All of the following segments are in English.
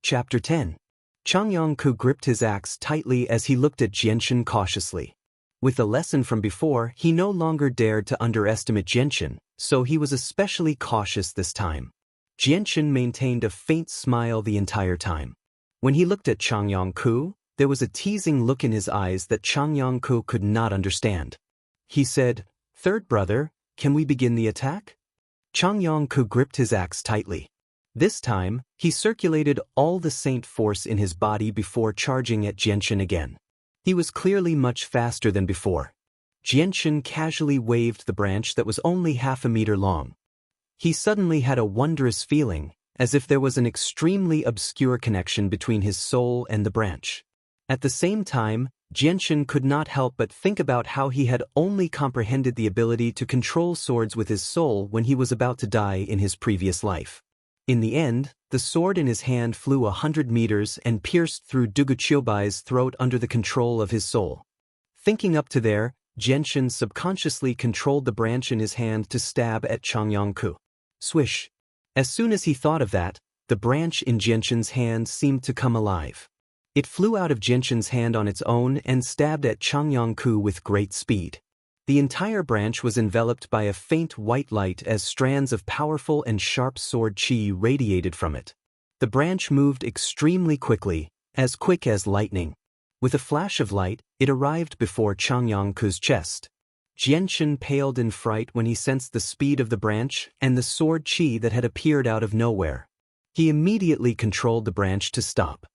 Chapter 10. Changyangku gripped his axe tightly as he looked at Jianshan cautiously. With the lesson from before, he no longer dared to underestimate Jianshan, so he was especially cautious this time. Jianshan maintained a faint smile the entire time. When he looked at Changyangku, there was a teasing look in his eyes that Changyangku could not understand. He said, "Third brother, can we begin the attack?" Changyangku gripped his axe tightly. This time, he circulated all the saint force in his body before charging at Jianshan again. He was clearly much faster than before. Jianshan casually waved the branch that was only half a meter long. He suddenly had a wondrous feeling, as if there was an extremely obscure connection between his soul and the branch. At the same time, Jianshan could not help but think about how he had only comprehended the ability to control swords with his soul when he was about to die in his previous life. In the end, the sword in his hand flew 100 meters and pierced through Duguqiubai's throat under the control of his soul. Thinking up to there, Jianshan subconsciously controlled the branch in his hand to stab at Changyangku. Swish! As soon as he thought of that, the branch in Jianshan's hand seemed to come alive. It flew out of Jianshan's hand on its own and stabbed at Changyangku with great speed. The entire branch was enveloped by a faint white light as strands of powerful and sharp sword qi radiated from it. The branch moved extremely quickly, as quick as lightning. With a flash of light, it arrived before Changyangku's chest. Jianshan paled in fright when he sensed the speed of the branch and the sword qi that had appeared out of nowhere. He immediately controlled the branch to stop.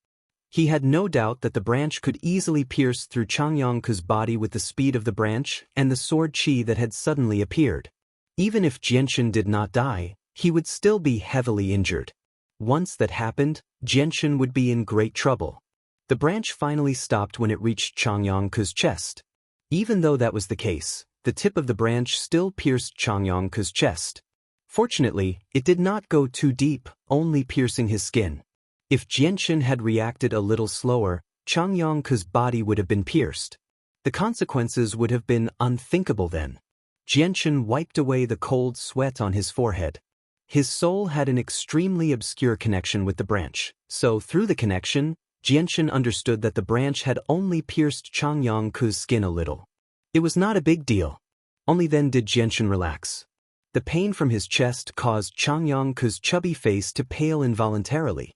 He had no doubt that the branch could easily pierce through Changyangku's body with the speed of the branch and the sword qi that had suddenly appeared. Even if Jianshan did not die, he would still be heavily injured. Once that happened, Jianshan would be in great trouble. The branch finally stopped when it reached Changyangku's chest. Even though that was the case, the tip of the branch still pierced Changyangku's chest. Fortunately, it did not go too deep, only piercing his skin. If Jianshan had reacted a little slower, Changyangku's body would have been pierced. The consequences would have been unthinkable then. Jianshan wiped away the cold sweat on his forehead. His soul had an extremely obscure connection with the branch, so through the connection, Jianshan understood that the branch had only pierced Changyangku's skin a little. It was not a big deal. Only then did Jianshan relax. The pain from his chest caused Changyangku's chubby face to pale involuntarily.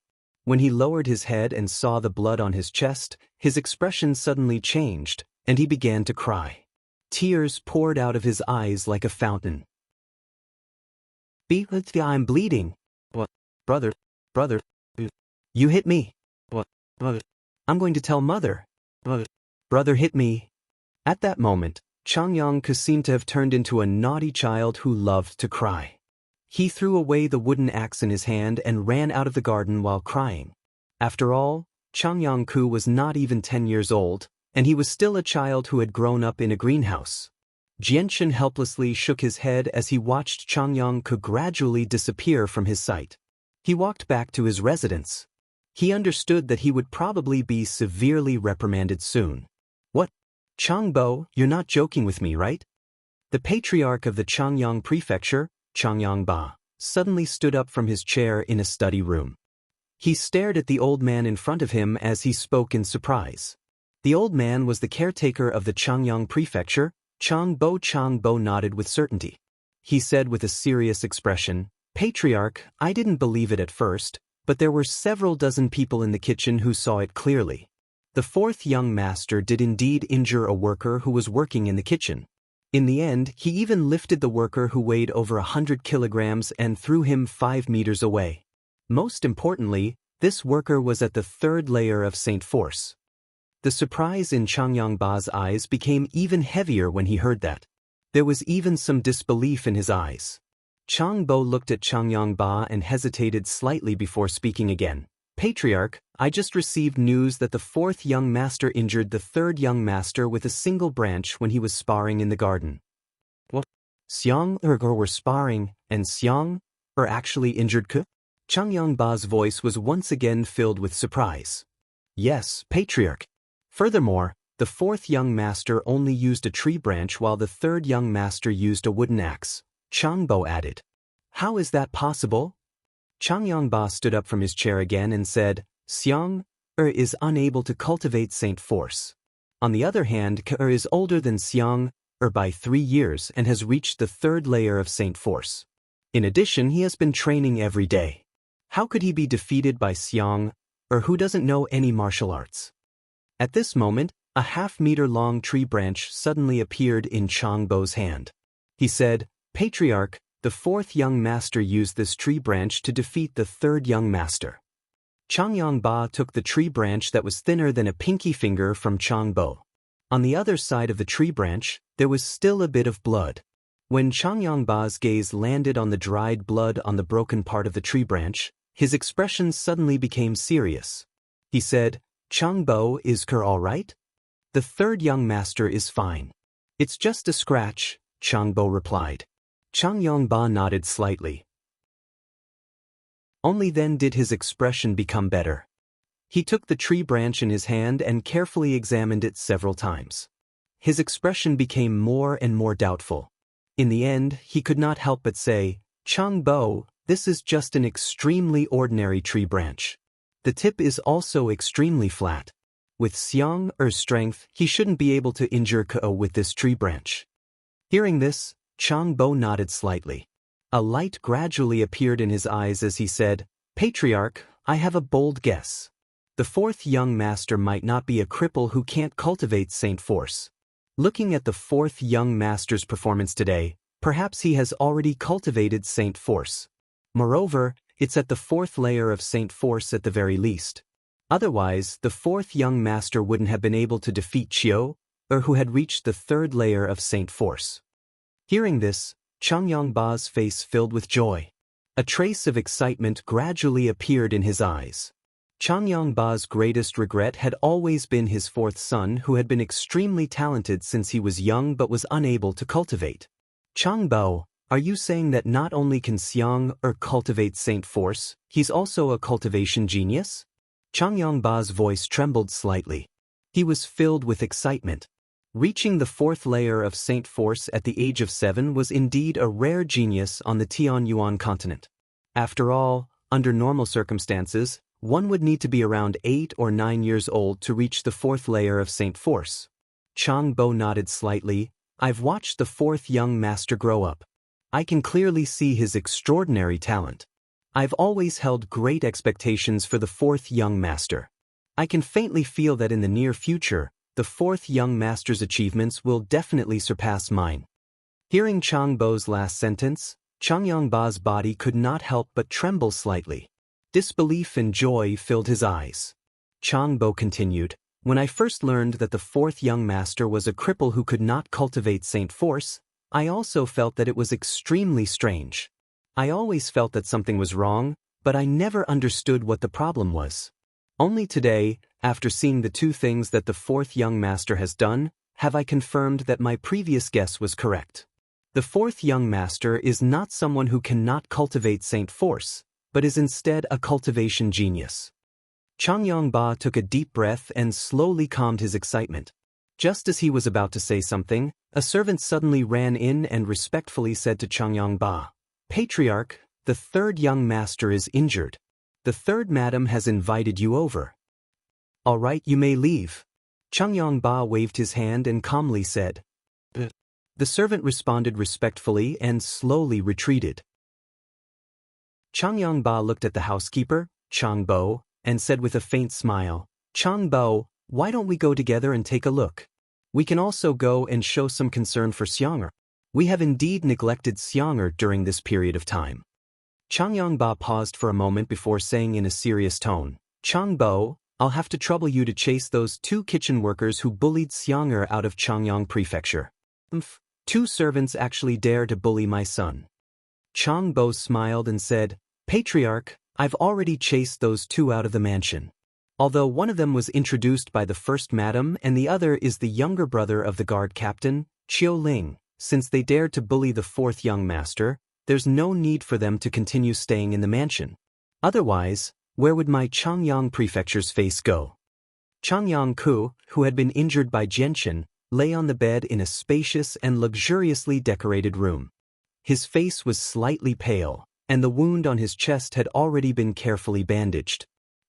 When he lowered his head and saw the blood on his chest, his expression suddenly changed, and he began to cry. Tears poured out of his eyes like a fountain. I'm bleeding. What? Brother. You hit me. What? I'm going to tell Mother. Brother hit me. At that moment, Changyangku seemed to have turned into a naughty child who loved to cry. He threw away the wooden axe in his hand and ran out of the garden while crying. After all, Changyangku was not even 10 years old, and he was still a child who had grown up in a greenhouse. Jianshan helplessly shook his head as he watched Changyangku gradually disappear from his sight. He walked back to his residence. He understood that he would probably be severely reprimanded soon. What? Changbo, you're not joking with me, right? The patriarch of the Changyang prefecture, Changyangba, suddenly stood up from his chair in a study room. He stared at the old man in front of him as he spoke in surprise. The old man was the caretaker of the Changyang prefecture. Changbo nodded with certainty. He said with a serious expression, "Patriarch, I didn't believe it at first, but there were several dozen people in the kitchen who saw it clearly. The fourth young master did indeed injure a worker who was working in the kitchen. In the end, he even lifted the worker who weighed over 100 kilograms and threw him 5 meters away. Most importantly, this worker was at the third layer of Saint Force." The surprise in Changyangba's eyes became even heavier when he heard that. There was even some disbelief in his eyes. Changbo looked at Changyangba and hesitated slightly before speaking again. "Patriarch, I just received news that the fourth young master injured the third young master with a single branch when he was sparring in the garden." What? Xianxia were sparring, and Xianxia actually injured Ke? Changyangba's voice was once again filled with surprise. "Yes, Patriarch. Furthermore, the fourth young master only used a tree branch while the third young master used a wooden axe," Changbo added. "How is that possible?" Changyangba stood up from his chair again and said, Xianxia is unable to cultivate Saint Force. On the other hand, Ke is older than Xianxia by 3 years and has reached the 3rd layer of Saint Force. In addition, he has been training every day. How could he be defeated by Xianxia, who doesn't know any martial arts? At this moment, a half-meter-long tree branch suddenly appeared in Changbo's hand. He said, "Patriarch, the 4th young master used this tree branch to defeat the 3rd young master." Changyangba took the tree branch that was thinner than a pinky finger from Changbo. On the other side of the tree branch, there was still a bit of blood. When Changyangba's gaze landed on the dried blood on the broken part of the tree branch, his expression suddenly became serious. He said, "Changbo, is Ke all right?" "The 3rd young master is fine. It's just a scratch," Changbo replied. Changyangba nodded slightly. Only then did his expression become better. He took the tree branch in his hand and carefully examined it several times. His expression became more and more doubtful. In the end, he could not help but say, "Changbo, this is just an extremely ordinary tree branch. The tip is also extremely flat. With Xianxia's strength, he shouldn't be able to injure Ke with this tree branch." Hearing this, Changbo nodded slightly. A light gradually appeared in his eyes as he said, "Patriarch, I have a bold guess. The 4th young master might not be a cripple who can't cultivate Saint Force. Looking at the 4th young master's performance today, perhaps he has already cultivated Saint Force. Moreover, it's at the 4th layer of Saint Force at the very least. Otherwise, the 4th young master wouldn't have been able to defeat Xiao, who had reached the 3rd layer of Saint Force." Hearing this, Changyangba's face filled with joy. A trace of excitement gradually appeared in his eyes. Changyangba's greatest regret had always been his 4th son, who had been extremely talented since he was young but was unable to cultivate. "Changbo, are you saying that not only can Xianxia cultivate Saint Force, he's also a cultivation genius?" Changyangba's voice trembled slightly. He was filled with excitement. Reaching the 4th layer of Saint Force at the age of 7 was indeed a rare genius on the Tianyuan continent. After all, under normal circumstances, one would need to be around 8 or 9 years old to reach the 4th layer of Saint Force. Changbo nodded slightly. "I've watched the 4th young master grow up. I can clearly see his extraordinary talent. I've always held great expectations for the 4th young master. I can faintly feel that in the near future, the 4th young master's achievements will definitely surpass mine." Hearing Changbo's last sentence, Changyangba's body could not help but tremble slightly. Disbelief and joy filled his eyes. Changbo continued, "When I first learned that the 4th young master was a cripple who could not cultivate Saint Force, I also felt that it was extremely strange. I always felt that something was wrong, but I never understood what the problem was. Only today, after seeing the 2 things that the 4th young master has done, have I confirmed that my previous guess was correct. The 4th young master is not someone who cannot cultivate Saint Force, but is instead a cultivation genius." Changyangba took a deep breath and slowly calmed his excitement. Just as he was about to say something, a servant suddenly ran in and respectfully said to Changyangba, "Patriarch, the 3rd young master is injured. The 3rd madam has invited you over." "All right, you may leave." Changyangba waved his hand and calmly said. The servant responded respectfully and slowly retreated. Changyangba looked at the housekeeper, Changbo, and said with a faint smile, "Changbo, why don't we go together and take a look? We can also go and show some concern for Xianxia. We have indeed neglected Xianxia during this period of time." Changyangba paused for a moment before saying in a serious tone, "Changbo, I'll have to trouble you to chase those 2 kitchen workers who bullied Xianxia out of Changyang Prefecture. 2 servants actually dare to bully my son." Changbo smiled and said, "Patriarch, I've already chased those 2 out of the mansion. Although one of them was introduced by the 1st madam and the other is the younger brother of the guard captain, Qiu Ling, since they dared to bully the 4th young master, there's no need for them to continue staying in the mansion. Otherwise, where would my Changyang Prefecture's face go?" Changyang Ku, who had been injured by Jianchen, lay on the bed in a spacious and luxuriously decorated room. His face was slightly pale, and the wound on his chest had already been carefully bandaged.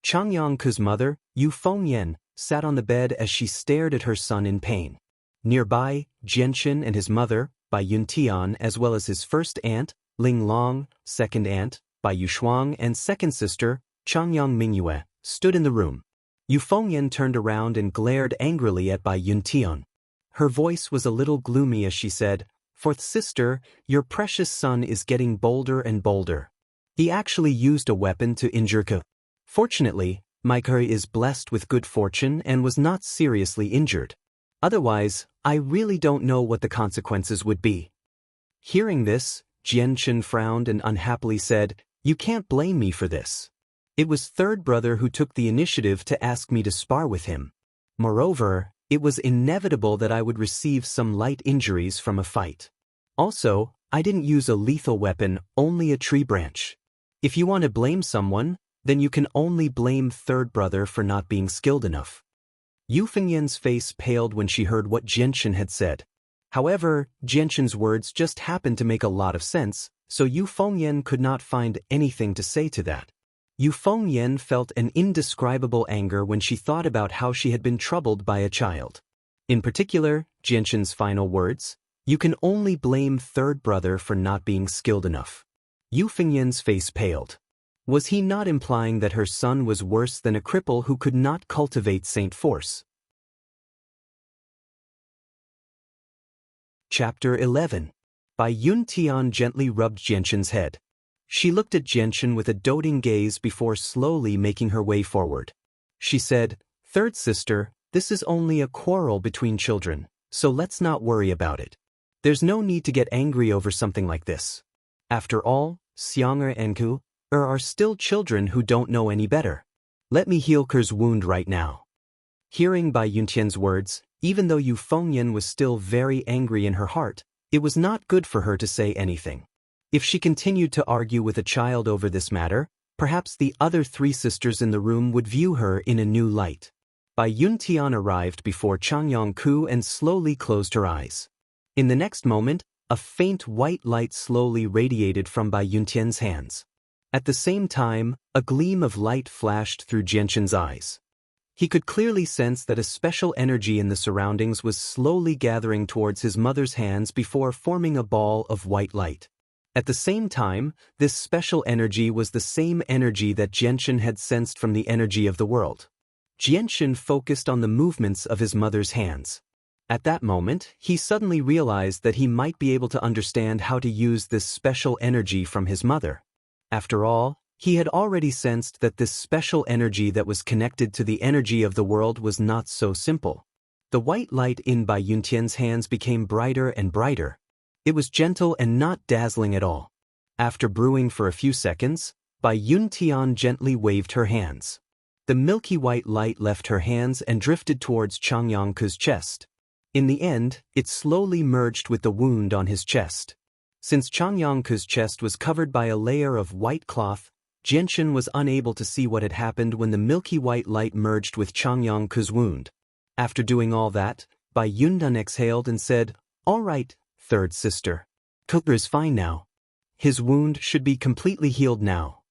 Changyangku's mother, Yu Fengyan, sat on the bed as she stared at her son in pain. Nearby, Jianchen and his mother, Bai Yuntian, as well as his first aunt, Ling Long, second aunt, Bai Yushuang, and second sister, Changyang Mingyue, stood in the room. Yu Fengyan turned around and glared angrily at Bai Yuntian. Her voice was a little gloomy as she said, "Fourth sister, your precious son is getting bolder and bolder. He actually used a weapon to injure Ke. Fortunately, my Ke is blessed with good fortune and was not seriously injured. Otherwise, I really don't know what the consequences would be." Hearing this, Jianchen frowned and unhappily said, "You can't blame me for this. It was third brother who took the initiative to ask me to spar with him. Moreover, it was inevitable that I would receive some light injuries from a fight. Also, I didn't use a lethal weapon, only a tree branch. If you want to blame someone, then you can only blame third brother for not being skilled enough." Yu Fengyan's face paled when she heard what Jianchen had said. However, Jianchen's words just happened to make a lot of sense, so Yu Fengyan could not find anything to say to that. Yu Fengyan felt an indescribable anger when she thought about how she had been troubled by a child. In particular, Jianchen's final words, "You can only blame third brother for not being skilled enough." Yu Fengyan's face paled. Was he not implying that her son was worse than a cripple who could not cultivate Saint Force? Chapter 11. Bai Yuntian gently rubbed Jianchen's head. She looked at Jianchen with a doting gaze before slowly making her way forward. She said, "Third sister, this is only a quarrel between children, so let's not worry about it. There's no need to get angry over something like this. After all, Xianxia and Ku are still children who don't know any better. Let me heal Ker's wound right now." Hearing Bai Yuntian's words, even though Yu Fengyan was still very angry in her heart, it was not good for her to say anything. If she continued to argue with a child over this matter, perhaps the other three sisters in the room would view her in a new light. Bai Yuntian arrived before Changyangku and slowly closed her eyes. In the next moment, a faint white light slowly radiated from Bai Yuntian's hands. At the same time, a gleam of light flashed through Jianchen's eyes. He could clearly sense that a special energy in the surroundings was slowly gathering towards his mother's hands before forming a ball of white light. At the same time, this special energy was the same energy that Jianchen had sensed from the energy of the world. Jianchen focused on the movements of his mother's hands. At that moment, he suddenly realized that he might be able to understand how to use this special energy from his mother. After all, he had already sensed that this special energy that was connected to the energy of the world was not so simple. The white light in Bai Yuntian's hands became brighter and brighter. It was gentle and not dazzling at all. After brewing for a few seconds, Bai Yuntian gently waved her hands. The milky white light left her hands and drifted towards Changyangku's chest. In the end, it slowly merged with the wound on his chest. Since Changyangku's chest was covered by a layer of white cloth, Jianchen was unable to see what had happened when the milky white light merged with Changyangku's wound. After doing all that, Bai Yundan exhaled and said, "All right, third sister. Ke is fine now. His wound should be completely healed now."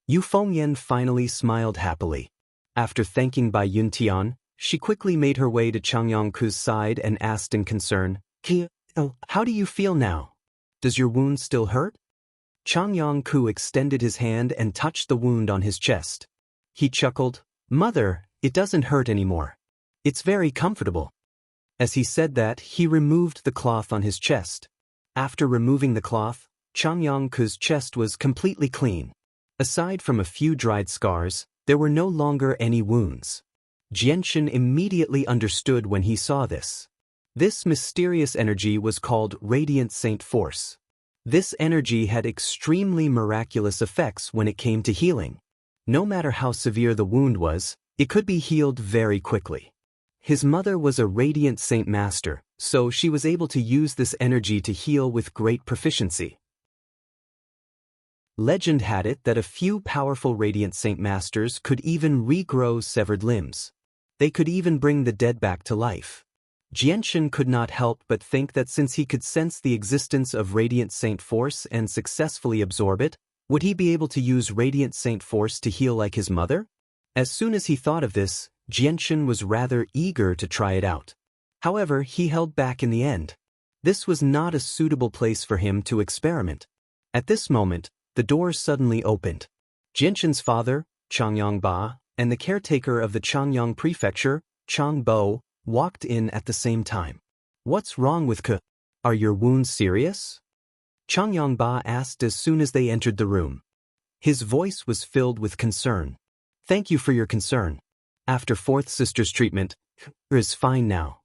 Yu Fengyan finally smiled happily. After thanking Bai Yuntian, she quickly made her way to Changyangku's side and asked in concern, "Ke, how do you feel now? Does your wound still hurt?" Changyangku extended his hand and touched the wound on his chest. He chuckled, "Mother, it doesn't hurt anymore. It's very comfortable." As he said that, he removed the cloth on his chest. After removing the cloth, Changyangku's chest was completely clean. Aside from a few dried scars, there were no longer any wounds. Jianchen immediately understood when he saw this. This mysterious energy was called Radiant Saint Force. This energy had extremely miraculous effects when it came to healing. No matter how severe the wound was, it could be healed very quickly. His mother was a Radiant Saint Master, so she was able to use this energy to heal with great proficiency. Legend had it that a few powerful Radiant Saint Masters could even regrow severed limbs. They could even bring the dead back to life. Jianchen could not help but think that since he could sense the existence of Radiant Saint Force and successfully absorb it, would he be able to use Radiant Saint Force to heal like his mother? As soon as he thought of this, Jianshan was rather eager to try it out. However, he held back in the end. This was not a suitable place for him to experiment. At this moment, the door suddenly opened. Jianshan's father, Changyang Ba, and the caretaker of the Changyang prefecture, Chang Bo, walked in at the same time. "What's wrong with Ke? Are your wounds serious?" Changyang Ba asked as soon as they entered the room. His voice was filled with concern. "Thank you for your concern. After fourth sister's treatment, Ke is fine now."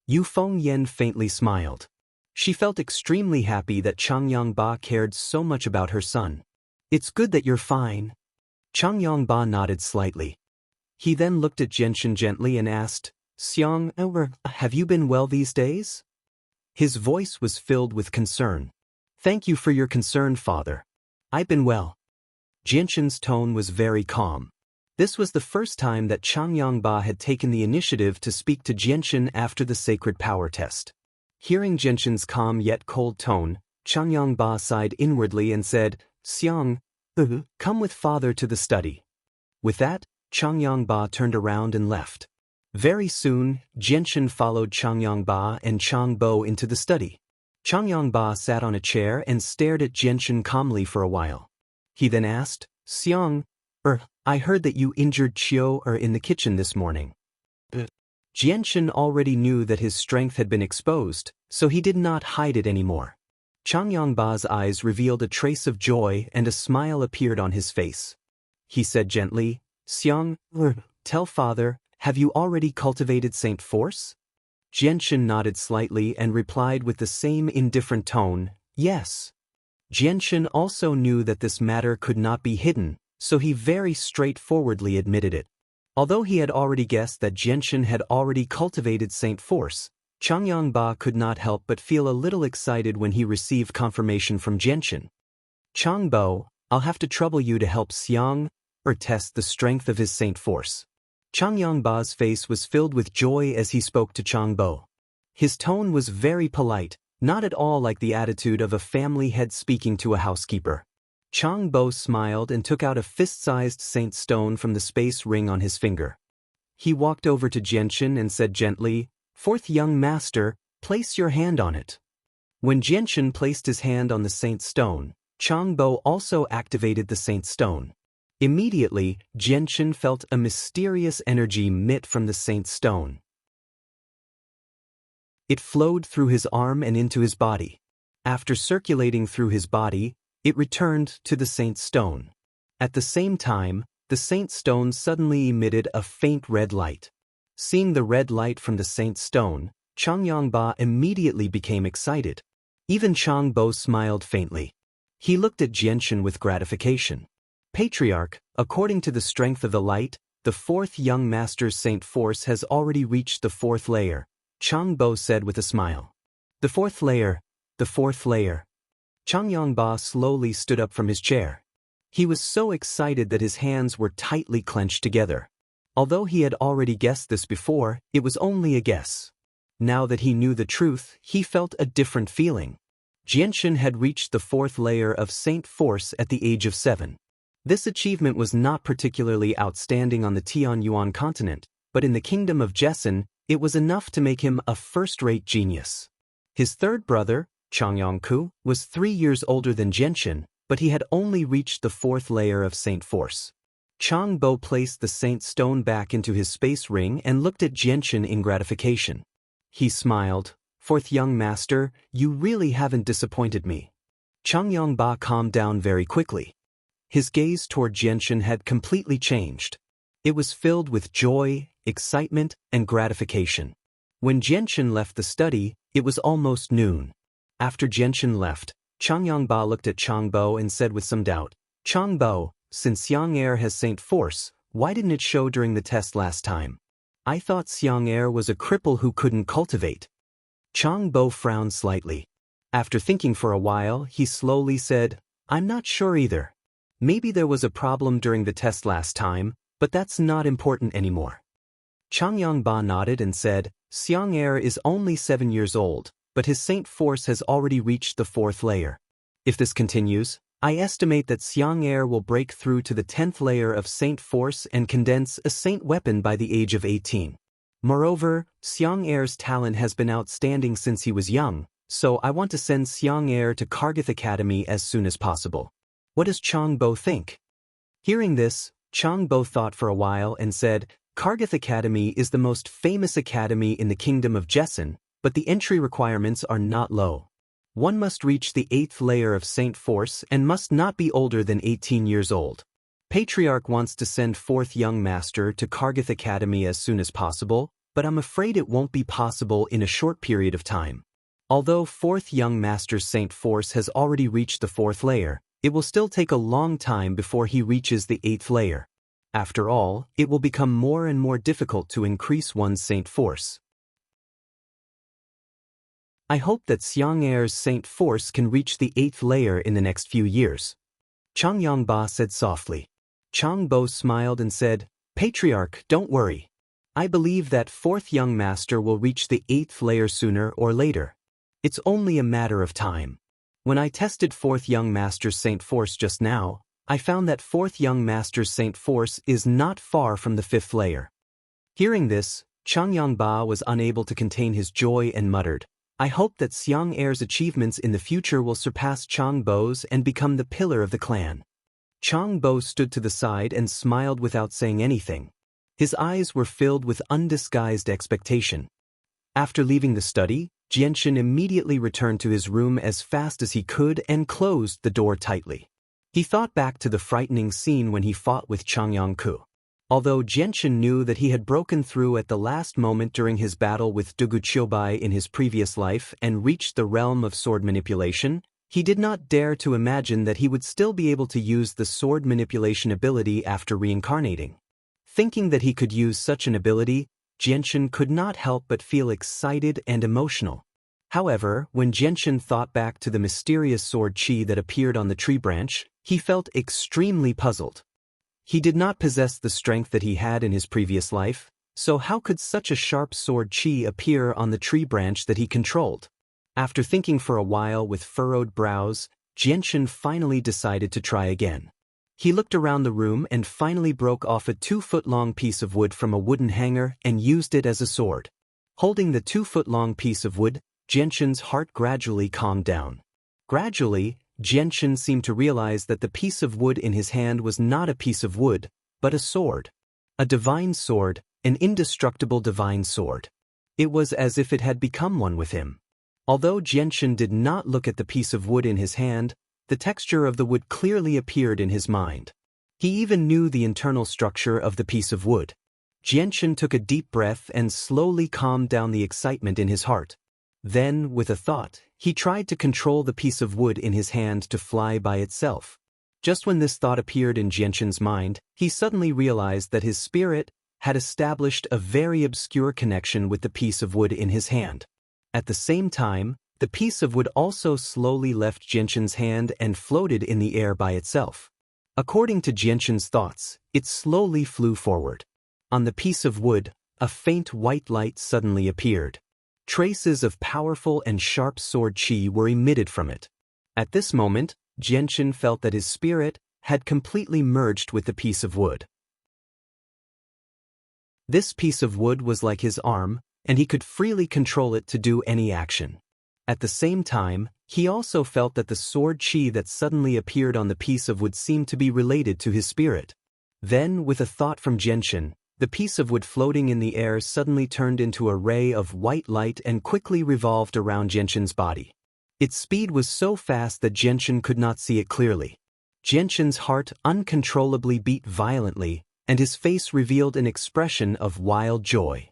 Yu Fengyan faintly smiled. She felt extremely happy that Changyang Ba cared so much about her son. "It's good that you're fine." Changyang Ba nodded slightly. He then looked at Jianshan gently and asked, "Xiang, have you been well these days?" His voice was filled with concern. "Thank you for your concern, father. I've been well." Jianshan's tone was very calm. This was the first time that Changyang Ba had taken the initiative to speak to Jianshan after the sacred power test. Hearing Jianshan's calm yet cold tone, Changyang Ba sighed inwardly and said, "Xiang, come with father to the study." With that, Changyang Ba turned around and left. Very soon, Jianshan followed Changyang Ba and Chang Bo into the study. Changyang Ba sat on a chair and stared at Jianshan calmly for a while. He then asked, "Xiang, I heard that you injured Chiu in the kitchen this morning." Jianshan already knew that his strength had been exposed, so he did not hide it anymore. Changyang Ba's eyes revealed a trace of joy and a smile appeared on his face. He said gently, "Xiang, tell father, have you already cultivated Saint Force?" Jianshan nodded slightly and replied with the same indifferent tone, "Yes." Jianshan also knew that this matter could not be hidden, so he very straightforwardly admitted it. Although he had already guessed that Jianshan had already cultivated Saint Force, Changyang Ba could not help but feel a little excited when he received confirmation from Jianshan. "Chang Bo, I'll have to trouble you to help Xiang test the strength of his Saint Force." Changyang Ba's face was filled with joy as he spoke to Chang Bo. His tone was very polite, not at all like the attitude of a family head speaking to a housekeeper. Chang Bo smiled and took out a fist-sized saint stone from the space ring on his finger. He walked over to Jianshan and said gently, "Fourth young master, place your hand on it." When Jianshan placed his hand on the saint stone, Chang Bo also activated the saint stone. Immediately, Jianshan felt a mysterious energy emit from the saint stone. It flowed through his arm and into his body. After circulating through his body, it returned to the saint stone. At the same time, the saint stone suddenly emitted a faint red light. Seeing the red light from the saint stone, Changyang Ba immediately became excited. Even Chang Bo smiled faintly. He looked at Jianshan with gratification. "Patriarch, according to the strength of the light, the fourth young master's Saint Force has already reached the fourth layer," Chang Bo said with a smile. "The fourth layer, the fourth layer." Changyang Ba slowly stood up from his chair. He was so excited that his hands were tightly clenched together. Although he had already guessed this before, it was only a guess. Now that he knew the truth, he felt a different feeling. Jianshan had reached the fourth layer of Saint Force at the age of 7. This achievement was not particularly outstanding on the Tianyuan continent, but in the kingdom of Jessen, it was enough to make him a first-rate genius. His third brother, Changyangku, was 3 years older than Jianshan, but he had only reached the fourth layer of Saint Force. Chang Bo placed the Saint Stone back into his space ring and looked at Jianshan in gratification. He smiled, "Fourth young master, you really haven't disappointed me." Changyang Ba calmed down very quickly. His gaze toward Jianshan had completely changed. It was filled with joy, excitement, and gratification. When Jianshan left the study, it was almost noon. After Jianshan left, Changyang Ba looked at Chang Bo and said with some doubt, "Chang Bo, since Xianxia has Saint Force, why didn't it show during the test last time? I thought Xianxia was a cripple who couldn't cultivate." Chang Bo frowned slightly. After thinking for a while, he slowly said, "I'm not sure either. Maybe there was a problem during the test last time, but that's not important anymore." Changyang Ba nodded and said, "Xianxia is only 7 years old, but his Saint Force has already reached the fourth layer. If this continues, I estimate that Xianxia will break through to the 10th layer of Saint Force and condense a Saint weapon by the age of 18. Moreover, Xianxia's talent has been outstanding since he was young, so I want to send Xianxia to Kargath Academy as soon as possible. What does Changbo think? Hearing this, Changbo thought for a while and said, Kargath Academy is the most famous academy in the kingdom of Jessen, but the entry requirements are not low. One must reach the 8th layer of Saint Force and must not be older than 18 years old. Patriarch wants to send 4th young master to Kargath Academy as soon as possible, but I'm afraid it won't be possible in a short period of time. Although 4th young master Saint Force has already reached the 4th layer, it will still take a long time before he reaches the 8th layer. After all, it will become more and more difficult to increase one's Saint Force. I hope that Xianxia's Saint Force can reach the 8th layer in the next few years. Changyangba said softly. Changbo smiled and said, Patriarch, don't worry. I believe that 4th young master will reach the 8th layer sooner or later. It's only a matter of time. When I tested 4th young master's Saint Force just now, I found that 4th young master's Saint Force is not far from the 5th layer. Hearing this, Changyangba was unable to contain his joy and muttered, I hope that Xianxia's achievements in the future will surpass Changbo's and become the pillar of the clan. Changbo stood to the side and smiled without saying anything. His eyes were filled with undisguised expectation. After leaving the study, Jianshan immediately returned to his room as fast as he could and closed the door tightly. He thought back to the frightening scene when he fought with Changyangku. Although Jianshan knew that he had broken through at the last moment during his battle with Duguqiubai in his previous life and reached the realm of sword manipulation, he did not dare to imagine that he would still be able to use the sword manipulation ability after reincarnating. Thinking that he could use such an ability, Jianshan could not help but feel excited and emotional. However, when Jianshan thought back to the mysterious sword chi that appeared on the tree branch, he felt extremely puzzled. He did not possess the strength that he had in his previous life, so how could such a sharp sword chi appear on the tree branch that he controlled? After thinking for a while with furrowed brows, Jianshan finally decided to try again. He looked around the room and finally broke off a 2-foot-long piece of wood from a wooden hanger and used it as a sword. Holding the 2-foot-long piece of wood, Jianshan's heart gradually calmed down. Gradually, Jianshan seemed to realize that the piece of wood in his hand was not a piece of wood, but a sword. A divine sword, an indestructible divine sword. It was as if it had become one with him. Although Jianshan did not look at the piece of wood in his hand, the texture of the wood clearly appeared in his mind. He even knew the internal structure of the piece of wood. Jianshan took a deep breath and slowly calmed down the excitement in his heart. Then, with a thought, he tried to control the piece of wood in his hand to fly by itself. Just when this thought appeared in Jianshan's mind, he suddenly realized that his spirit had established a very obscure connection with the piece of wood in his hand. At the same time, the piece of wood also slowly left Jianshan's hand and floated in the air by itself. According to Jianshan's thoughts, it slowly flew forward. On the piece of wood, a faint white light suddenly appeared. Traces of powerful and sharp sword chi were emitted from it. At this moment, Jianshan felt that his spirit had completely merged with the piece of wood. This piece of wood was like his arm, and he could freely control it to do any action. At the same time, he also felt that the sword chi that suddenly appeared on the piece of wood seemed to be related to his spirit. Then, with a thought from Jianshan, the piece of wood floating in the air suddenly turned into a ray of white light and quickly revolved around Jianshan's body. Its speed was so fast that Jianshan could not see it clearly. Jianshan's heart uncontrollably beat violently, and his face revealed an expression of wild joy.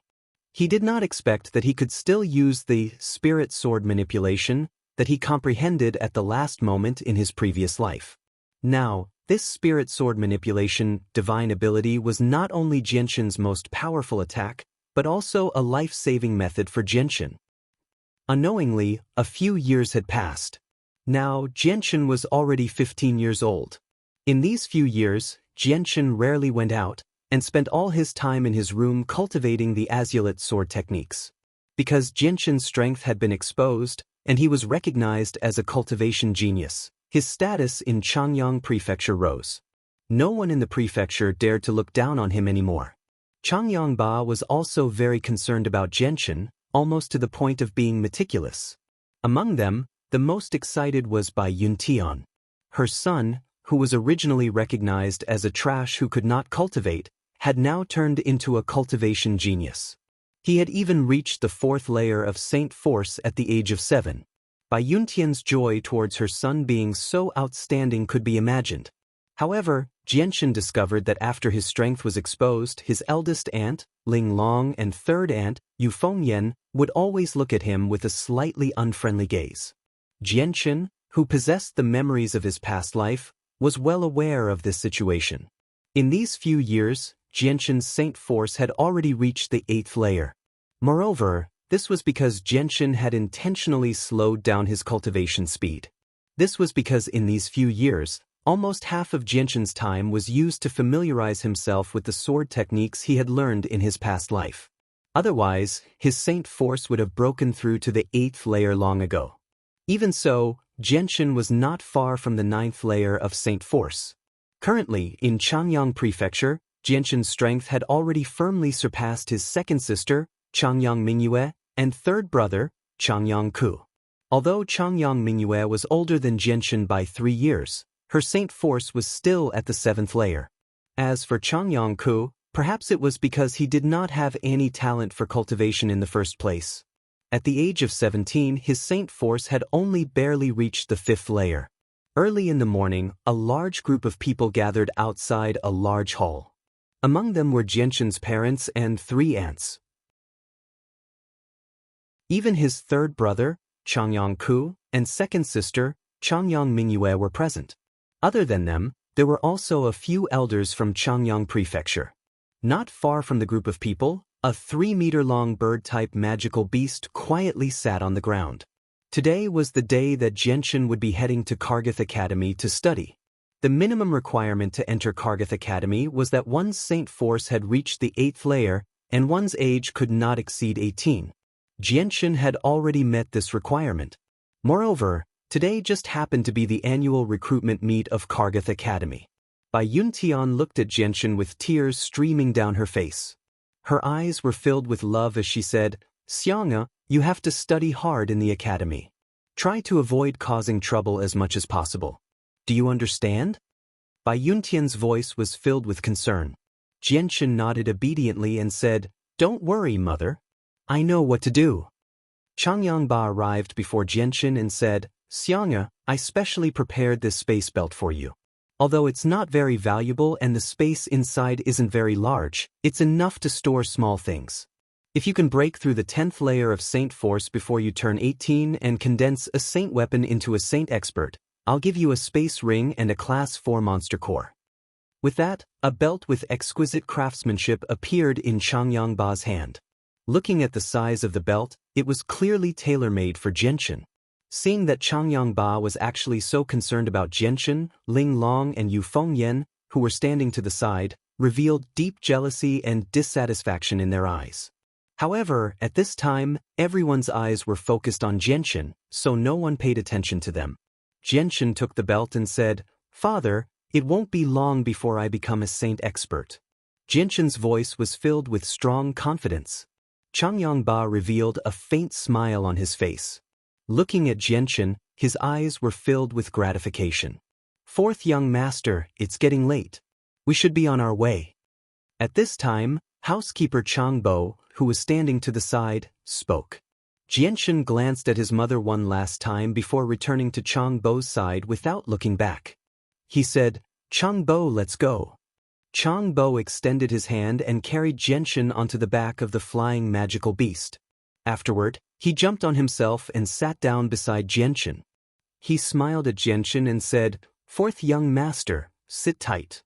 He did not expect that he could still use the spirit sword manipulation that he comprehended at the last moment in his previous life. Now, this spirit sword manipulation divine ability was not only Jianshan's most powerful attack, but also a life-saving method for Jianshan. Unknowingly, a few years had passed. Now, Jianshan was already 15 years old. In these few years, Jianshan rarely went out, and spent all his time in his room cultivating the azulate sword techniques. Because Jianshan's strength had been exposed, and he was recognized as a cultivation genius, His status in Changyang Prefecture rose. No one in the prefecture dared to look down on him anymore. Changyang Ba was also very concerned about Jianshan, almost to the point of being meticulous. Among them, the most excited was Bai Yuntian. Her son, who was originally recognized as a trash who could not cultivate, had now turned into a cultivation genius. He had even reached the 4th layer of Saint Force at the age of 7. Bai Yuntian's joy towards her son being so outstanding could be imagined. However, Jianshan discovered that after his strength was exposed, his eldest aunt, Ling Long, and third aunt, Yu Fengyan, would always look at him with a slightly unfriendly gaze. Jianshan, who possessed the memories of his past life, was well aware of this situation. In these few years, Jianshan's Saint Force had already reached the 8th layer. Moreover, this was because Jianshan had intentionally slowed down his cultivation speed. This was because in these few years, almost half of Jianshan's time was used to familiarize himself with the sword techniques he had learned in his past life. Otherwise, his Saint Force would have broken through to the 8th layer long ago. Even so, Jianshan was not far from the 9th layer of Saint Force. Currently, in Changyang Prefecture, Jianshan's strength had already firmly surpassed his second sister, Changyang Mingyue, and third brother, Changyang Ku. Although Changyang Mingyue was older than Jianshan by 3 years, her Saint Force was still at the 7th layer. As for Changyang Ku, perhaps it was because he did not have any talent for cultivation in the first place. At the age of 17, his Saint Force had only barely reached the 5th layer. Early in the morning, a large group of people gathered outside a large hall. Among them were Jianshan's parents and 3 aunts. Even his third brother, Changyang Ku, and second sister, Changyang Mingyue were present. Other than them, there were also a few elders from Changyang Prefecture. Not far from the group of people, a 3-meter-long bird-type magical beast quietly sat on the ground. Today was the day that Jianshan would be heading to Kargath Academy to study. The minimum requirement to enter Kargath Academy was that one's Saint Force had reached the 8th layer and one's age could not exceed 18. Jianshan had already met this requirement. Moreover, today just happened to be the annual recruitment meet of Kargath Academy. Bai Yuntian looked at Jianshan with tears streaming down her face. Her eyes were filled with love as she said, "Xianxia, you have to study hard in the academy. Try to avoid causing trouble as much as possible. Do you understand?" Bai Yuntian's voice was filled with concern. Jianshan nodded obediently and said, "Don't worry, mother. I know what to do." Changyang Ba arrived before Jianshan and said, "Xianxia, I specially prepared this space belt for you. Although it's not very valuable and the space inside isn't very large, it's enough to store small things. If you can break through the 10th layer of Saint Force before you turn 18 and condense a Saint weapon into a Saint Expert, I'll give you a space ring and a Class 4 monster core." With that, a belt with exquisite craftsmanship appeared in Changyang Ba's hand. Looking at the size of the belt, it was clearly tailor-made for Jianshan. Seeing that Changyang Ba was actually so concerned about Jianshan, Ling Long and Yu Fengyan, who were standing to the side, revealed deep jealousy and dissatisfaction in their eyes. However, at this time, everyone's eyes were focused on Jianshan, so no one paid attention to them. Jianshan took the belt and said, "Father, it won't be long before I become a Saint Expert." Jianshan's voice was filled with strong confidence. Changyang Ba revealed a faint smile on his face. Looking at Jianshan, his eyes were filled with gratification. "Fourth young master, it's getting late. We should be on our way." At this time, housekeeper Chang Bo, who was standing to the side, spoke. Jianshan glanced at his mother one last time before returning to Chang Bo's side without looking back. He said, "Chang Bo, let's go." Chang Bo extended his hand and carried Jianshan onto the back of the flying magical beast. Afterward, he jumped on himself and sat down beside Jianshan. He smiled at Jianshan and said, "Fourth young master, sit tight."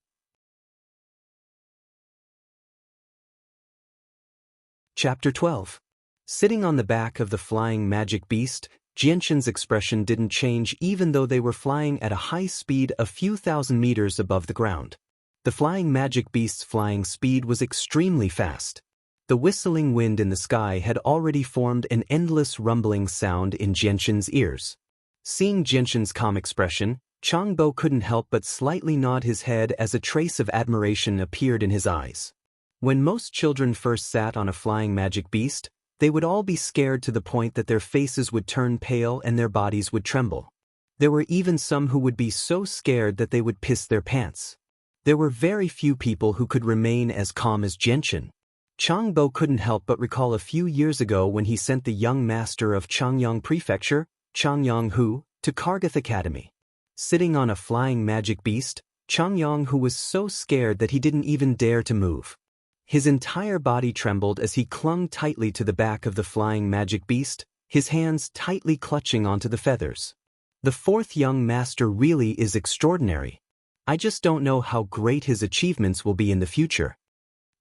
Chapter 12. Sitting on the back of the flying magic beast, Jianshan's expression didn't change even though they were flying at a high speed a few thousand meters above the ground. The flying magic beast's flying speed was extremely fast. The whistling wind in the sky had already formed an endless rumbling sound in Jianshan's ears. Seeing Jianshan's calm expression, Changbo couldn't help but slightly nod his head as a trace of admiration appeared in his eyes. When most children first sat on a flying magic beast, they would all be scared to the point that their faces would turn pale and their bodies would tremble. There were even some who would be so scared that they would piss their pants. There were very few people who could remain as calm as Jianchen. Changbo couldn't help but recall a few years ago when he sent the young master of Changyang Prefecture, Changyang Hu, to Kargath Academy. Sitting on a flying magic beast, Changyang Hu was so scared that he didn't even dare to move. His entire body trembled as he clung tightly to the back of the flying magic beast, his hands tightly clutching onto the feathers. The fourth young master really is extraordinary. I just don't know how great his achievements will be in the future.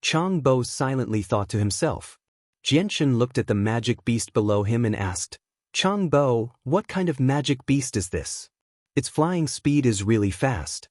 Changbo silently thought to himself. Jianchen looked at the magic beast below him and asked, Changbo, what kind of magic beast is this? Its flying speed is really fast.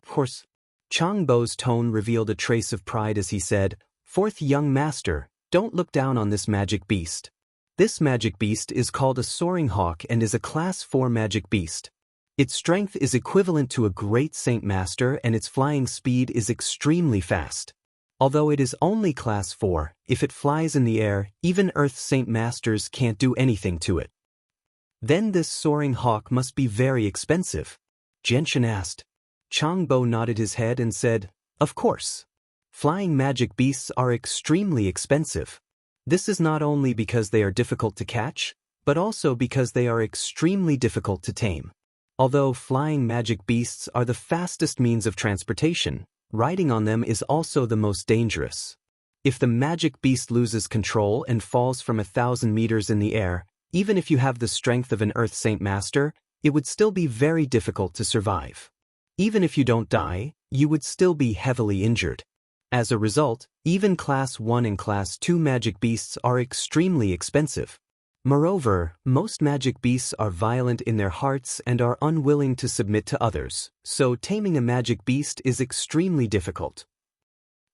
Of course. Changbo's tone revealed a trace of pride as he said, Fourth young master, don't look down on this magic beast. This magic beast is called a soaring hawk and is a class 4 magic beast. Its strength is equivalent to a great saint master and its flying speed is extremely fast. Although it is only class 4, if it flies in the air, even Earth Saint Masters can't do anything to it. Then this soaring hawk must be very expensive. Jianchen asked. Changbo nodded his head and said, Of course. Flying magic beasts are extremely expensive. This is not only because they are difficult to catch, but also because they are extremely difficult to tame. Although flying magic beasts are the fastest means of transportation, riding on them is also the most dangerous. If the magic beast loses control and falls from 1,000 meters in the air, even if you have the strength of an Earth Saint Master, it would still be very difficult to survive. Even if you don't die, you would still be heavily injured. As a result, even Class 1 and Class 2 magic beasts are extremely expensive. Moreover, most magic beasts are violent in their hearts and are unwilling to submit to others, so taming a magic beast is extremely difficult.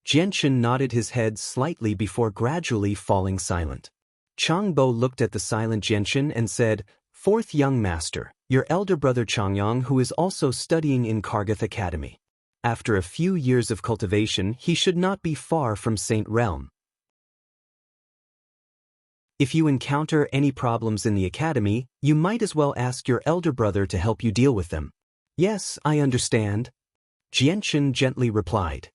Jianchen nodded his head slightly before gradually falling silent. Changbo looked at the silent Jianchen and said, Fourth young master, your elder brother Changyang who is also studying in Kargath Academy. After a few years of cultivation, he should not be far from Saint Realm. If you encounter any problems in the academy, you might as well ask your elder brother to help you deal with them. Yes, I understand. Jianchen gently replied.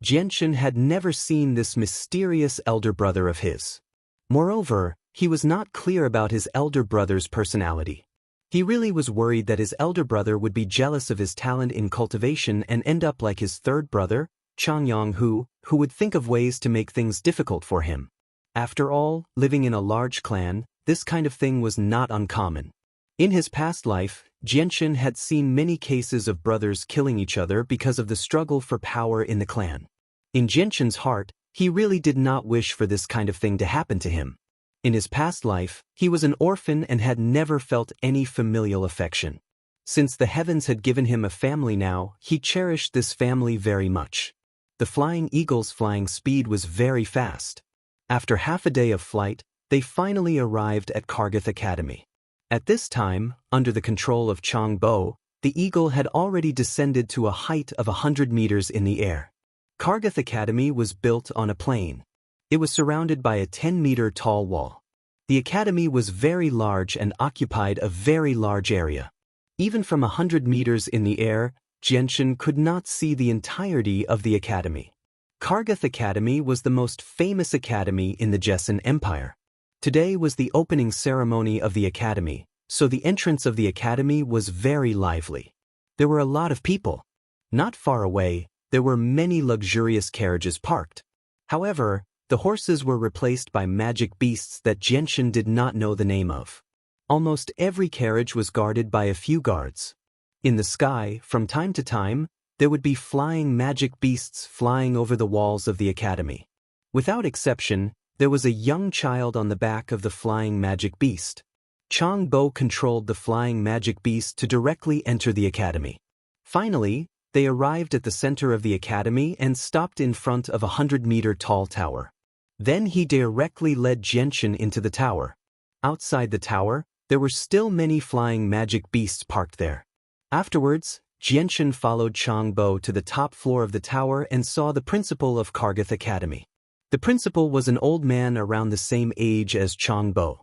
Jianchen had never seen this mysterious elder brother of his. Moreover, he was not clear about his elder brother's personality. He really was worried that his elder brother would be jealous of his talent in cultivation and end up like his third brother, Changyang who would think of ways to make things difficult for him. After all, living in a large clan, this kind of thing was not uncommon. In his past life, Jianchen had seen many cases of brothers killing each other because of the struggle for power in the clan. In Jianchen's heart, he really did not wish for this kind of thing to happen to him. In his past life, he was an orphan and had never felt any familial affection. Since the heavens had given him a family now, he cherished this family very much. The flying eagle's flying speed was very fast. After half a day of flight, they finally arrived at Kargath Academy. At this time, under the control of Changbo, the eagle had already descended to a height of 100 meters in the air. Kargath Academy was built on a plain. It was surrounded by a 10-meter tall wall. The academy was very large and occupied a very large area. Even from 100 meters in the air, Jianchen could not see the entirety of the academy. Kargath Academy was the most famous academy in the Jessan Empire. Today was the opening ceremony of the academy, so the entrance of the academy was very lively. There were a lot of people. Not far away, there were many luxurious carriages parked. However, the horses were replaced by magic beasts that Jianchen did not know the name of. Almost every carriage was guarded by a few guards. In the sky, from time to time, there would be flying magic beasts flying over the walls of the academy. Without exception, there was a young child on the back of the flying magic beast. Changbo controlled the flying magic beast to directly enter the academy. Finally, they arrived at the center of the academy and stopped in front of a 100-meter tall tower. Then he directly led Jianchen into the tower. Outside the tower, there were still many flying magic beasts parked there. Afterwards, Jianshan followed Changbo to the top floor of the tower and saw the principal of Kargath Academy. The principal was an old man around the same age as Changbo.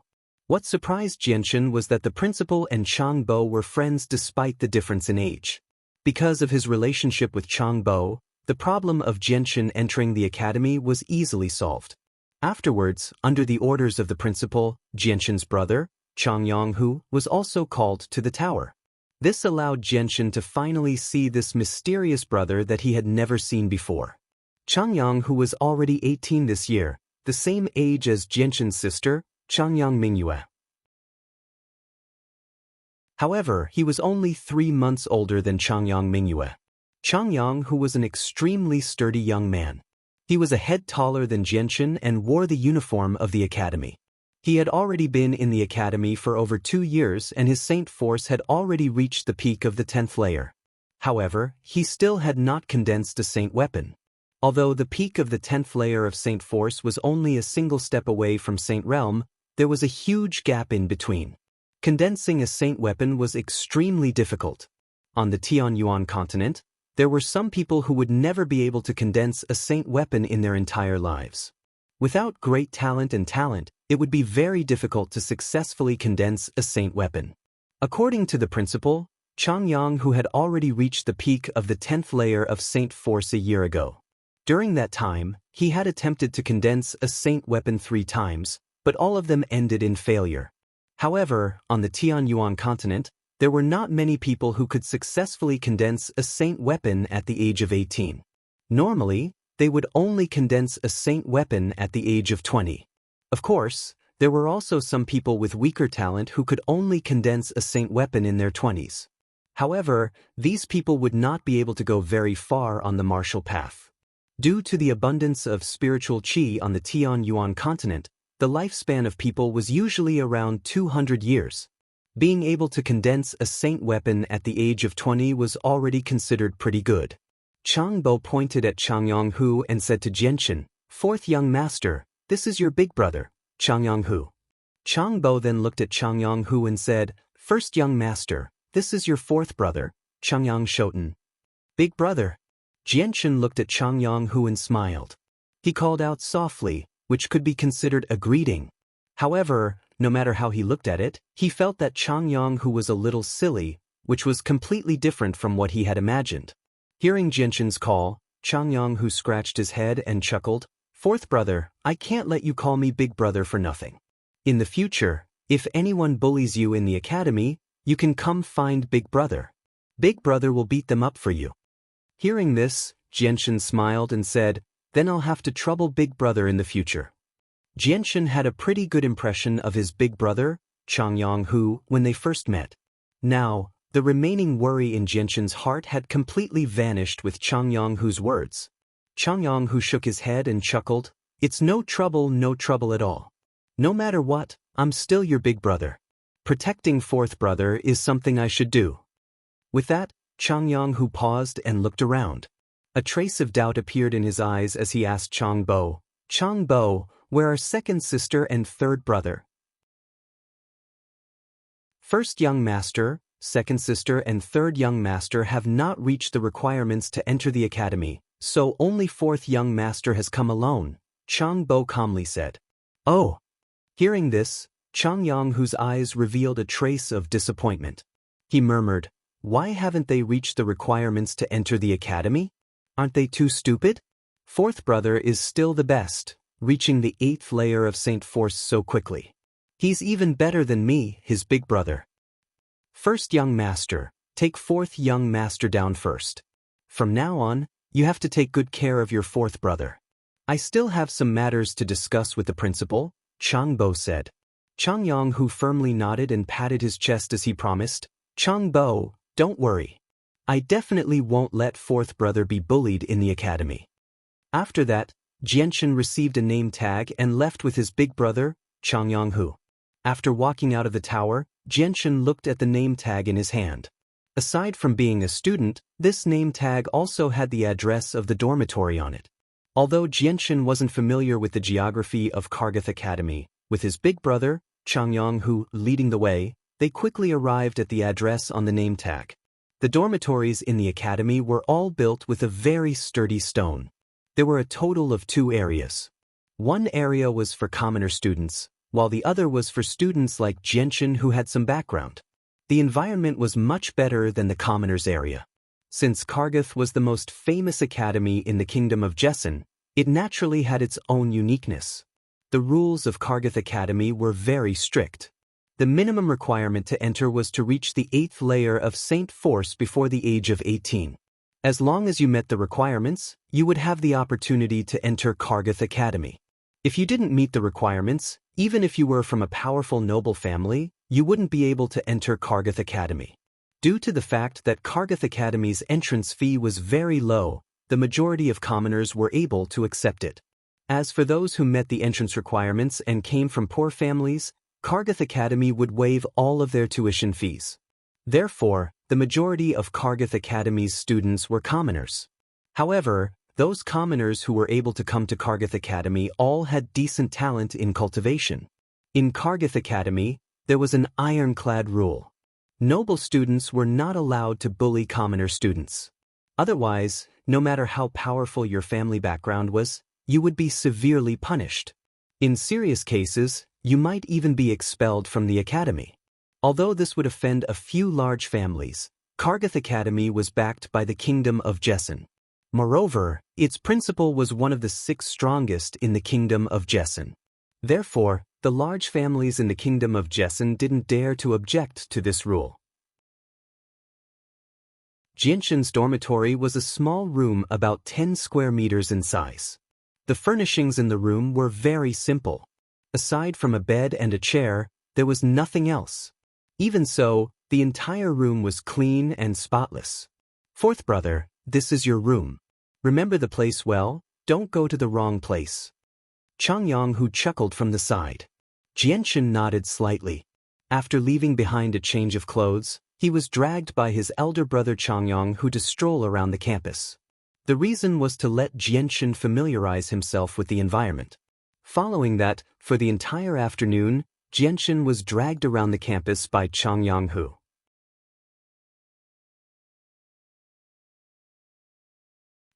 What surprised Jianshan was that the principal and Changbo were friends despite the difference in age. Because of his relationship with Changbo, the problem of Jianshan entering the academy was easily solved. Afterwards, under the orders of the principal, Jianshan's brother, Changyanghu, was also called to the tower. This allowed Jianshan to finally see this mysterious brother that he had never seen before. Changyanghu was already 18 this year, the same age as Jianshan's sister, Changyang Mingyue. However, he was only 3 months older than Changyang Mingyue. Changyanghu was an extremely sturdy young man. He was a head taller than Jianshan and wore the uniform of the academy. He had already been in the academy for over 2 years and his saint force had already reached the peak of the 10th layer. However, he still had not condensed a saint weapon. Although the peak of the 10th layer of saint force was only a single step away from saint realm, there was a huge gap in between. Condensing a saint weapon was extremely difficult. On the Tianyuan continent, there were some people who would never be able to condense a saint weapon in their entire lives. Without great talent, it would be very difficult to successfully condense a saint weapon. According to the principal, Changyanghu had already reached the peak of the 10th layer of saint force a year ago. During that time, he had attempted to condense a saint weapon 3 times, but all of them ended in failure. However, on the Tianyuan continent, there were not many people who could successfully condense a saint weapon at the age of 18. Normally, they would only condense a saint weapon at the age of 20. Of course, there were also some people with weaker talent who could only condense a saint weapon in their 20s. However, these people would not be able to go very far on the martial path. Due to the abundance of spiritual qi on the Tianyuan continent, the lifespan of people was usually around 200 years. Being able to condense a saint weapon at the age of 20 was already considered pretty good. Changbo pointed at Changyanghu and said to Jianshan, "Fourth young master, this is your big brother, Changyanghu." Changbo then looked at Changyanghu and said, "First young master, this is your fourth brother, Changyang Shoten." "Big brother." Jianshan looked at Changyanghu and smiled. He called out softly, which could be considered a greeting. However, no matter how he looked at it, he felt that Changyanghu was a little silly, which was completely different from what he had imagined. Hearing Jianshan's call, Changyanghu scratched his head and chuckled, "Fourth brother, I can't let you call me big brother for nothing. In the future, if anyone bullies you in the academy, you can come find big brother. Big brother will beat them up for you." Hearing this, Jianshan smiled and said, "Then I'll have to trouble big brother in the future." Jianshan had a pretty good impression of his big brother, Changyanghu, when they first met. Now, the remaining worry in Jianshan's heart had completely vanished with Changyanghu's words. Changyanghu shook his head and chuckled, "It's no trouble at all. No matter what, I'm still your big brother. Protecting fourth brother is something I should do." With that, Changyanghu paused and looked around. A trace of doubt appeared in his eyes as he asked Changbo, "Changbo, where are second sister and third brother?" First young master, second sister and third young master have not reached the requirements to enter the academy, so only fourth young master has come alone, Changbo calmly said. "Oh." Hearing this, Changyanghu's eyes revealed a trace of disappointment. He murmured, "Why haven't they reached the requirements to enter the academy? Aren't they too stupid? Fourth brother is still the best, reaching the 8th layer of Saint Force so quickly. He's even better than me, his big brother. First young master, take fourth young master down first. From now on, you have to take good care of your fourth brother. I still have some matters to discuss with the principal," Changbo said. Changyanghu firmly nodded and patted his chest as he promised, "Changbo, don't worry. I definitely won't let fourth brother be bullied in the academy." After that, Jianshan received a name tag and left with his big brother, Changyanghu. After walking out of the tower, Jianshan looked at the name tag in his hand. Aside from being a student, this name tag also had the address of the dormitory on it. Although Jianshan wasn't familiar with the geography of Kargath Academy, with his big brother, Changyanghu, leading the way, they quickly arrived at the address on the name tag. The dormitories in the academy were all built with a very sturdy stone. There were a total of 2 areas. One area was for commoner students, while the other was for students like Jianxin who had some background. The environment was much better than the commoners' area. Since Kargath was the most famous academy in the kingdom of Jessen, it naturally had its own uniqueness. The rules of Kargath Academy were very strict. The minimum requirement to enter was to reach the 8th layer of Saint Force before the age of 18. As long as you met the requirements, you would have the opportunity to enter Kargath Academy. If you didn't meet the requirements, even if you were from a powerful noble family, you wouldn't be able to enter Kargath Academy. Due to the fact that Kargath Academy's entrance fee was very low, the majority of commoners were able to accept it. As for those who met the entrance requirements and came from poor families, Kargath Academy would waive all of their tuition fees. Therefore, the majority of Kargath Academy's students were commoners. However, those commoners who were able to come to Kargath Academy all had decent talent in cultivation. In Kargath Academy, there was an ironclad rule. Noble students were not allowed to bully commoner students. Otherwise, no matter how powerful your family background was, you would be severely punished. In serious cases, you might even be expelled from the academy. Although this would offend a few large families, Kargath Academy was backed by the kingdom of Jessen. Moreover, its principal was one of the 6 strongest in the kingdom of Jessen. Therefore, the large families in the kingdom of Jessen didn't dare to object to this rule. Jianxin's dormitory was a small room about 10 square meters in size. The furnishings in the room were very simple. Aside from a bed and a chair, there was nothing else. Even so, the entire room was clean and spotless. Fourth brother, this is your room. Remember the place well, don't go to the wrong place. Changyang who chuckled from the side. Jianxin nodded slightly. After leaving behind a change of clothes, he was dragged by his elder brother Changyang who to stroll around the campus. The reason was to let Jianxin familiarize himself with the environment. Following that, for the entire afternoon, Jianxin was dragged around the campus by Changyang Hu.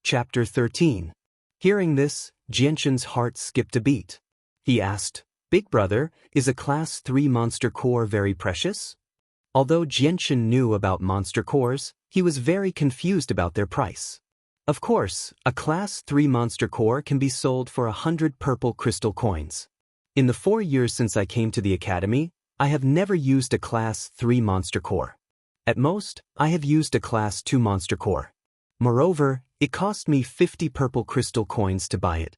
Chapter 13. Hearing this, Jianxin's heart skipped a beat. He asked, "Big brother, is a Class 3 monster core very precious?" Although Jianxin knew about monster cores, he was very confused about their price. Of course, a Class 3 monster core can be sold for 100 purple crystal coins. In the 4 years since I came to the academy, I have never used a Class 3 monster core. At most, I have used a Class 2 monster core. Moreover, it cost me 50 purple crystal coins to buy it.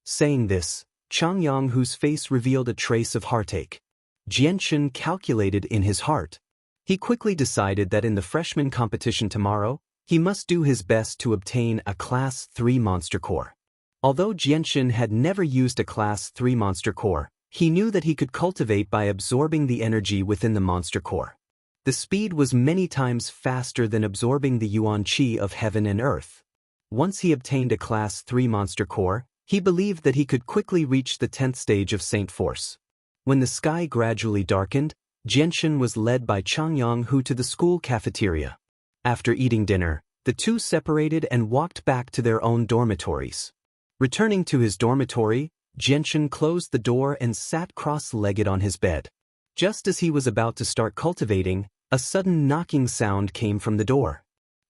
Saying this, Changyang whose face revealed a trace of heartache. Jianxin calculated in his heart. He quickly decided that in the freshman competition tomorrow, he must do his best to obtain a Class 3 monster core. Although Jianxin had never used a Class 3 monster core, he knew that he could cultivate by absorbing the energy within the monster core. The speed was many times faster than absorbing the yuan qi of heaven and earth. Once he obtained a Class 3 monster core, he believed that he could quickly reach the 10th stage of Saint Force. When the sky gradually darkened, Jianxin was led by Changyang Hu to the school cafeteria. After eating dinner, the two separated and walked back to their own dormitories. Returning to his dormitory, Jianxin closed the door and sat cross-legged on his bed. Just as he was about to start cultivating, a sudden knocking sound came from the door.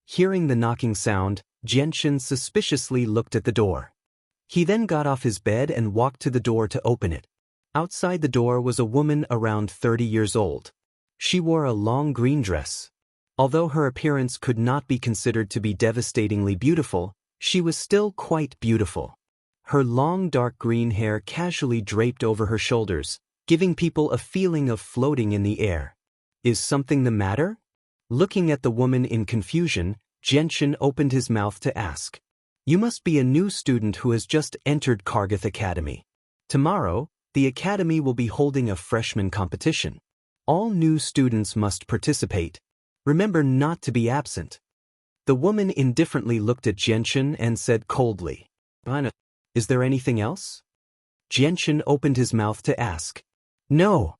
Hearing the knocking sound, Jianxin suspiciously looked at the door. He then got off his bed and walked to the door to open it. Outside the door was a woman around 30 years old. She wore a long green dress. Although her appearance could not be considered to be devastatingly beautiful, she was still quite beautiful. Her long dark green hair casually draped over her shoulders, giving people a feeling of floating in the air. Is something the matter? Looking at the woman in confusion, Jianxin opened his mouth to ask. You must be a new student who has just entered Kargath Academy. Tomorrow, the academy will be holding a freshman competition. All new students must participate. Remember not to be absent. The woman indifferently looked at Jianxin and said coldly, Is there anything else? Jianxin opened his mouth to ask. No.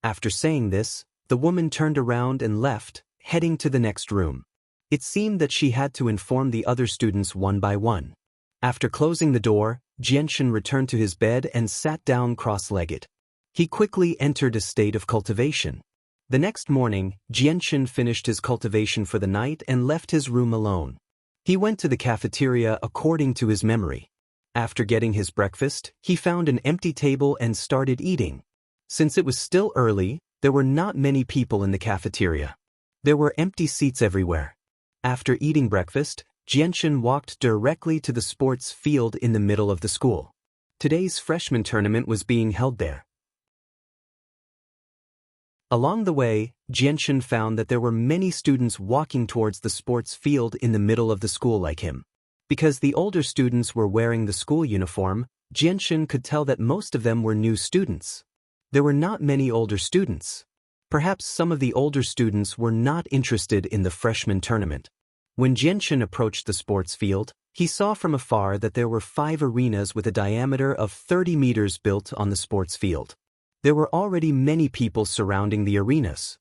After saying this, the woman turned around and left, heading to the next room. It seemed that she had to inform the other students one by one. After closing the door, Xianxia returned to his bed and sat down cross-legged. He quickly entered a state of cultivation. The next morning, Xianxia finished his cultivation for the night and left his room alone. He went to the cafeteria according to his memory. After getting his breakfast, he found an empty table and started eating. Since it was still early, there were not many people in the cafeteria. There were empty seats everywhere. After eating breakfast, Xianxia walked directly to the sports field in the middle of the school. Today's freshman tournament was being held there. Along the way, Xianxia found that there were many students walking towards the sports field in the middle of the school like him. Because the older students were wearing the school uniform, Xianxia could tell that most of them were new students. There were not many older students. Perhaps some of the older students were not interested in the freshman tournament. When Xianxia approached the sports field, he saw from afar that there were 5 arenas with a diameter of 30 meters built on the sports field. There were already many people surrounding the arenas.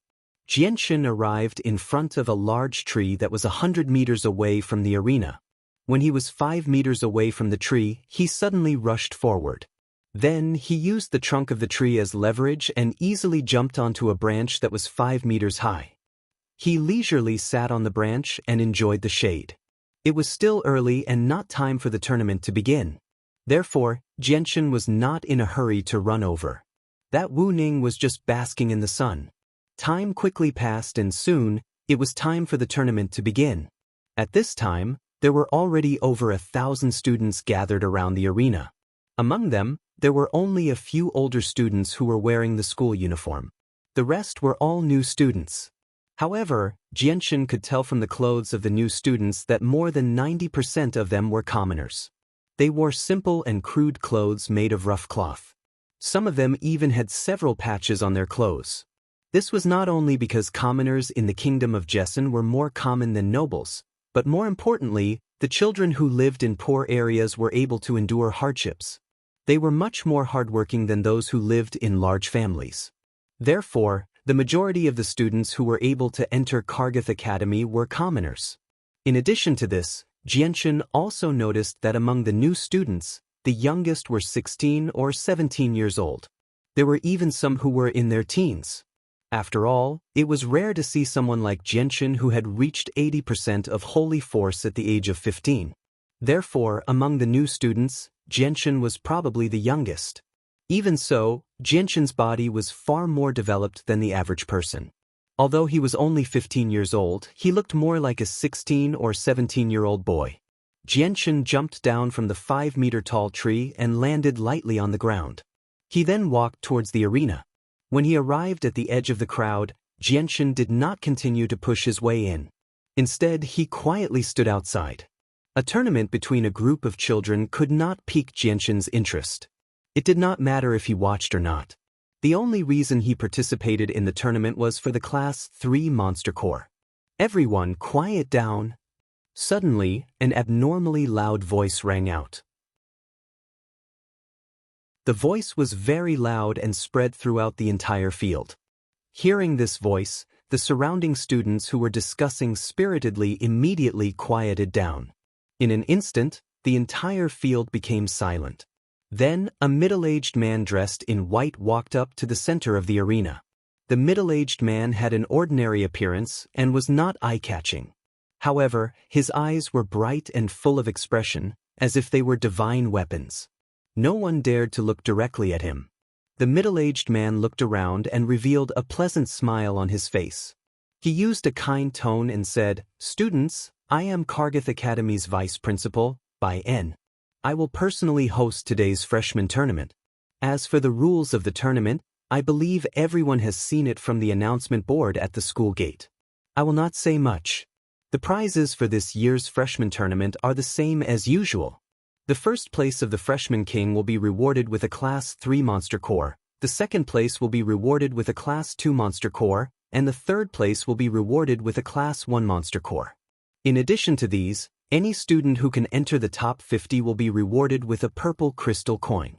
Xianxia arrived in front of a large tree that was 100 meters away from the arena. When he was 5 meters away from the tree, he suddenly rushed forward. Then he used the trunk of the tree as leverage and easily jumped onto a branch that was 5 meters high. He leisurely sat on the branch and enjoyed the shade. It was still early and not time for the tournament to begin. Therefore, Xianxia was not in a hurry to run over. That Wu Ning was just basking in the sun. Time quickly passed and soon, it was time for the tournament to begin. At this time, there were already over 1,000 students gathered around the arena. Among them, there were only a few older students who were wearing the school uniform. The rest were all new students. However, Xianxia could tell from the clothes of the new students that more than 90% of them were commoners. They wore simple and crude clothes made of rough cloth. Some of them even had several patches on their clothes. This was not only because commoners in the kingdom of Jessen were more common than nobles, but more importantly, the children who lived in poor areas were able to endure hardships. They were much more hardworking than those who lived in large families. Therefore, the majority of the students who were able to enter Kargath Academy were commoners. In addition to this, Xianxia also noticed that among the new students, the youngest were 16 or 17 years old. There were even some who were in their teens. After all, it was rare to see someone like Xianxia who had reached 80% of holy force at the age of 15. Therefore, among the new students, Xianxia was probably the youngest. Even so, Xianxia's body was far more developed than the average person. Although he was only 15 years old, he looked more like a 16 or 17-year-old boy. Xianxia jumped down from the 5-meter-tall tree and landed lightly on the ground. He then walked towards the arena. When he arrived at the edge of the crowd, Xianxia did not continue to push his way in. Instead, he quietly stood outside. A tournament between a group of children could not pique Xianxia's interest. It did not matter if he watched or not. The only reason he participated in the tournament was for the Class 3 Monster Corps. Everyone, quiet down. Suddenly, an abnormally loud voice rang out. The voice was very loud and spread throughout the entire field. Hearing this voice, the surrounding students who were discussing spiritedly immediately quieted down. In an instant, the entire field became silent. Then, a middle-aged man dressed in white walked up to the center of the arena. The middle-aged man had an ordinary appearance and was not eye-catching. However, his eyes were bright and full of expression, as if they were divine weapons. No one dared to look directly at him. The middle-aged man looked around and revealed a pleasant smile on his face. He used a kind tone and said, "Students, I am Kargath Academy's vice principal, Bai N. I will personally host today's freshman tournament. As for the rules of the tournament, I believe everyone has seen it from the announcement board at the school gate. I will not say much. The prizes for this year's freshman tournament are the same as usual. The first place of the freshman king will be rewarded with a Class 3 Monster Corps, the second place will be rewarded with a Class 2 Monster Corps, and the third place will be rewarded with a Class 1 Monster Corps. In addition to these, any student who can enter the top 50 will be rewarded with a purple crystal coin."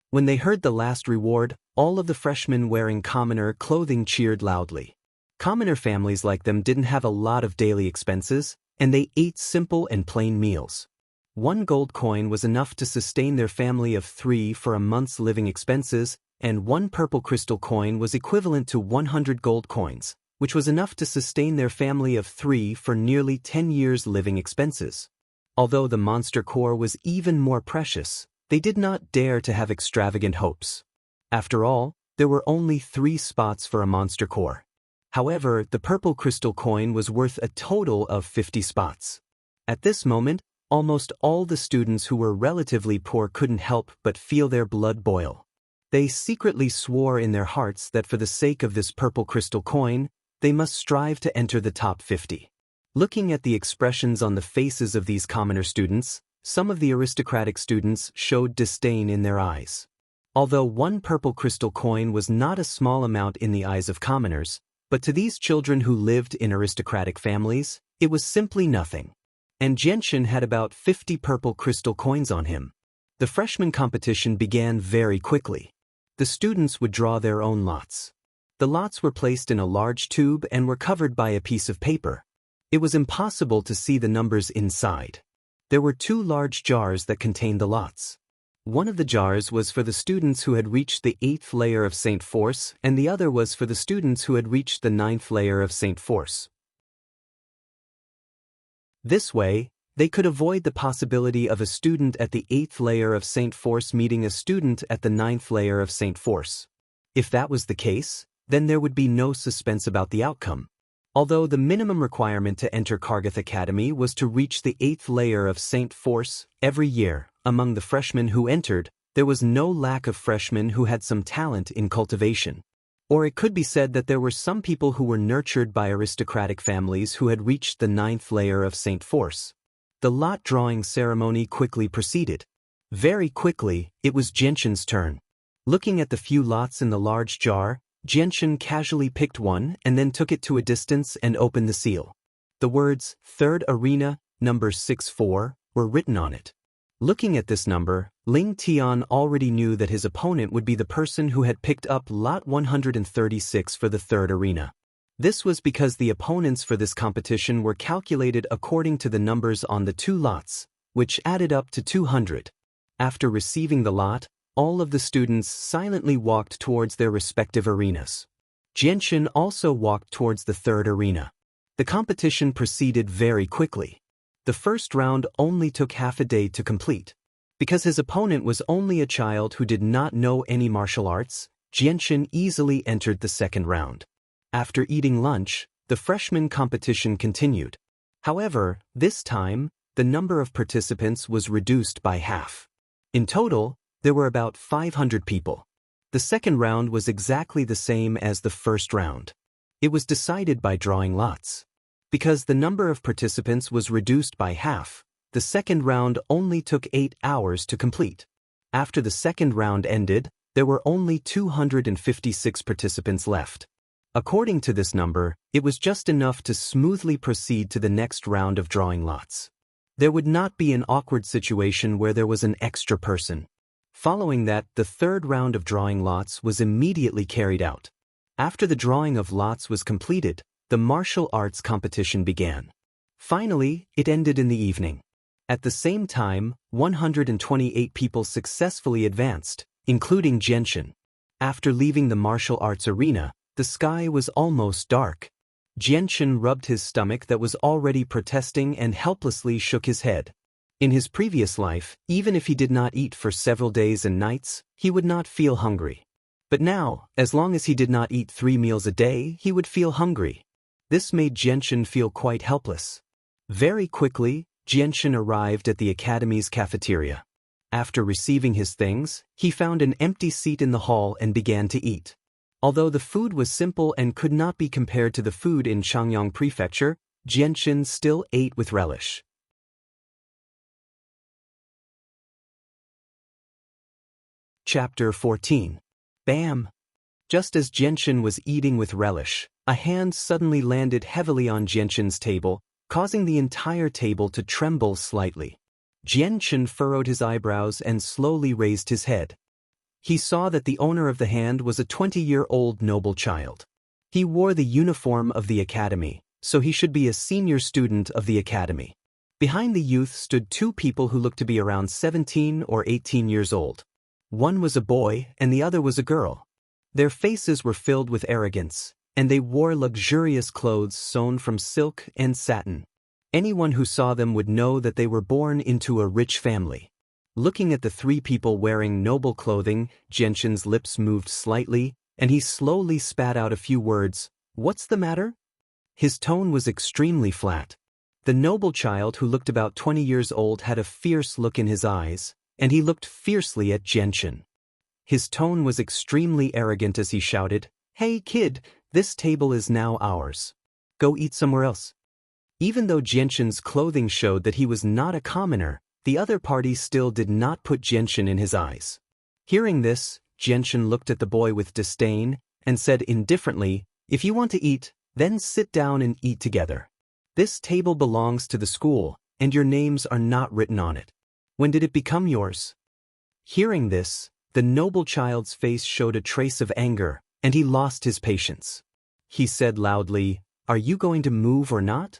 When they heard the last reward, all of the freshmen wearing commoner clothing cheered loudly. Commoner families like them didn't have a lot of daily expenses, and they ate simple and plain meals. 1 gold coin was enough to sustain their family of 3 for a month's living expenses, and 1 purple crystal coin was equivalent to 100 gold coins, which was enough to sustain their family of 3 for nearly 10 years' living expenses. Although the monster core was even more precious, they did not dare to have extravagant hopes. After all, there were only 3 spots for a monster core. However, the purple crystal coin was worth a total of 50 spots. At this moment, almost all the students who were relatively poor couldn't help but feel their blood boil. They secretly swore in their hearts that for the sake of this purple crystal coin, they must strive to enter the top 50. Looking at the expressions on the faces of these commoner students, some of the aristocratic students showed disdain in their eyes. Although 1 purple crystal coin was not a small amount in the eyes of commoners, but to these children who lived in aristocratic families, it was simply nothing. And Xianxia had about 50 purple crystal coins on him. The freshman competition began very quickly. The students would draw their own lots. The lots were placed in a large tube and were covered by a piece of paper. It was impossible to see the numbers inside. There were 2 large jars that contained the lots. One of the jars was for the students who had reached the 8th layer of Saint Force, and the other was for the students who had reached the 9th layer of Saint Force. This way, they could avoid the possibility of a student at the 8th layer of Saint Force meeting a student at the 9th layer of Saint Force. If that was the case, then there would be no suspense about the outcome. Although the minimum requirement to enter Kargath Academy was to reach the 8th layer of Saint Force every year, among the freshmen who entered, there was no lack of freshmen who had some talent in cultivation. Or it could be said that there were some people who were nurtured by aristocratic families who had reached the 9th layer of Saint Force. The lot drawing ceremony quickly proceeded. Very quickly, it was Xianxia's turn. Looking at the few lots in the large jar, Xianxia casually picked one and then took it to a distance and opened the seal. The words, 3rd Arena, number 64, were written on it. Looking at this number, Ling Tian already knew that his opponent would be the person who had picked up lot 136 for the 3rd Arena. This was because the opponents for this competition were calculated according to the numbers on the 2 lots, which added up to 200. After receiving the lot, all of the students silently walked towards their respective arenas. Xianxia also walked towards the 3rd arena. The competition proceeded very quickly. The first round only took half a day to complete. Because his opponent was only a child who did not know any martial arts, Xianxia easily entered the 2nd round. After eating lunch, the freshman competition continued. However, this time, the number of participants was reduced by half. In total, there were about 500 people. The 2nd round was exactly the same as the 1st round. It was decided by drawing lots. Because the number of participants was reduced by half, the 2nd round only took 8 hours to complete. After the 2nd round ended, there were only 256 participants left. According to this number, it was just enough to smoothly proceed to the next round of drawing lots. There would not be an awkward situation where there was an extra person. Following that, the 3rd round of drawing lots was immediately carried out. After the drawing of lots was completed, the martial arts competition began. Finally, it ended in the evening. At the same time, 128 people successfully advanced, including Xianxia. After leaving the martial arts arena, the sky was almost dark. Xianxia rubbed his stomach that was already protesting and helplessly shook his head. In his previous life, even if he did not eat for several days and nights, he would not feel hungry. But now, as long as he did not eat 3 meals a day, he would feel hungry. This made Xianxia feel quite helpless. Very quickly, Xianxia arrived at the academy's cafeteria. After receiving his things, he found an empty seat in the hall and began to eat. Although the food was simple and could not be compared to the food in Changyang Prefecture, Xianxia still ate with relish. Chapter 14. Bam! Just as Xianxia was eating with relish, a hand suddenly landed heavily on Xianxia's table, causing the entire table to tremble slightly. Xianxia furrowed his eyebrows and slowly raised his head. He saw that the owner of the hand was a 20-year-old noble child. He wore the uniform of the academy, so he should be a senior student of the academy. Behind the youth stood two people who looked to be around 17 or 18 years old. One was a boy and the other was a girl. Their faces were filled with arrogance, and they wore luxurious clothes sewn from silk and satin. Anyone who saw them would know that they were born into a rich family. Looking at the three people wearing noble clothing, Genshin's lips moved slightly, and he slowly spat out a few words. "What's the matter?" His tone was extremely flat. The noble child who looked about 20 years old had a fierce look in his eyes, and he looked fiercely at Genshin. His tone was extremely arrogant as he shouted, "Hey kid, this table is now ours. Go eat somewhere else." Even though Genshin's clothing showed that he was not a commoner, the other party still did not put Genshin in his eyes. Hearing this, Genshin looked at the boy with disdain and said indifferently, "If you want to eat, then sit down and eat together. This table belongs to the school, and your names are not written on it. When did it become yours?" Hearing this, the noble child's face showed a trace of anger, and he lost his patience. He said loudly, "Are you going to move or not?"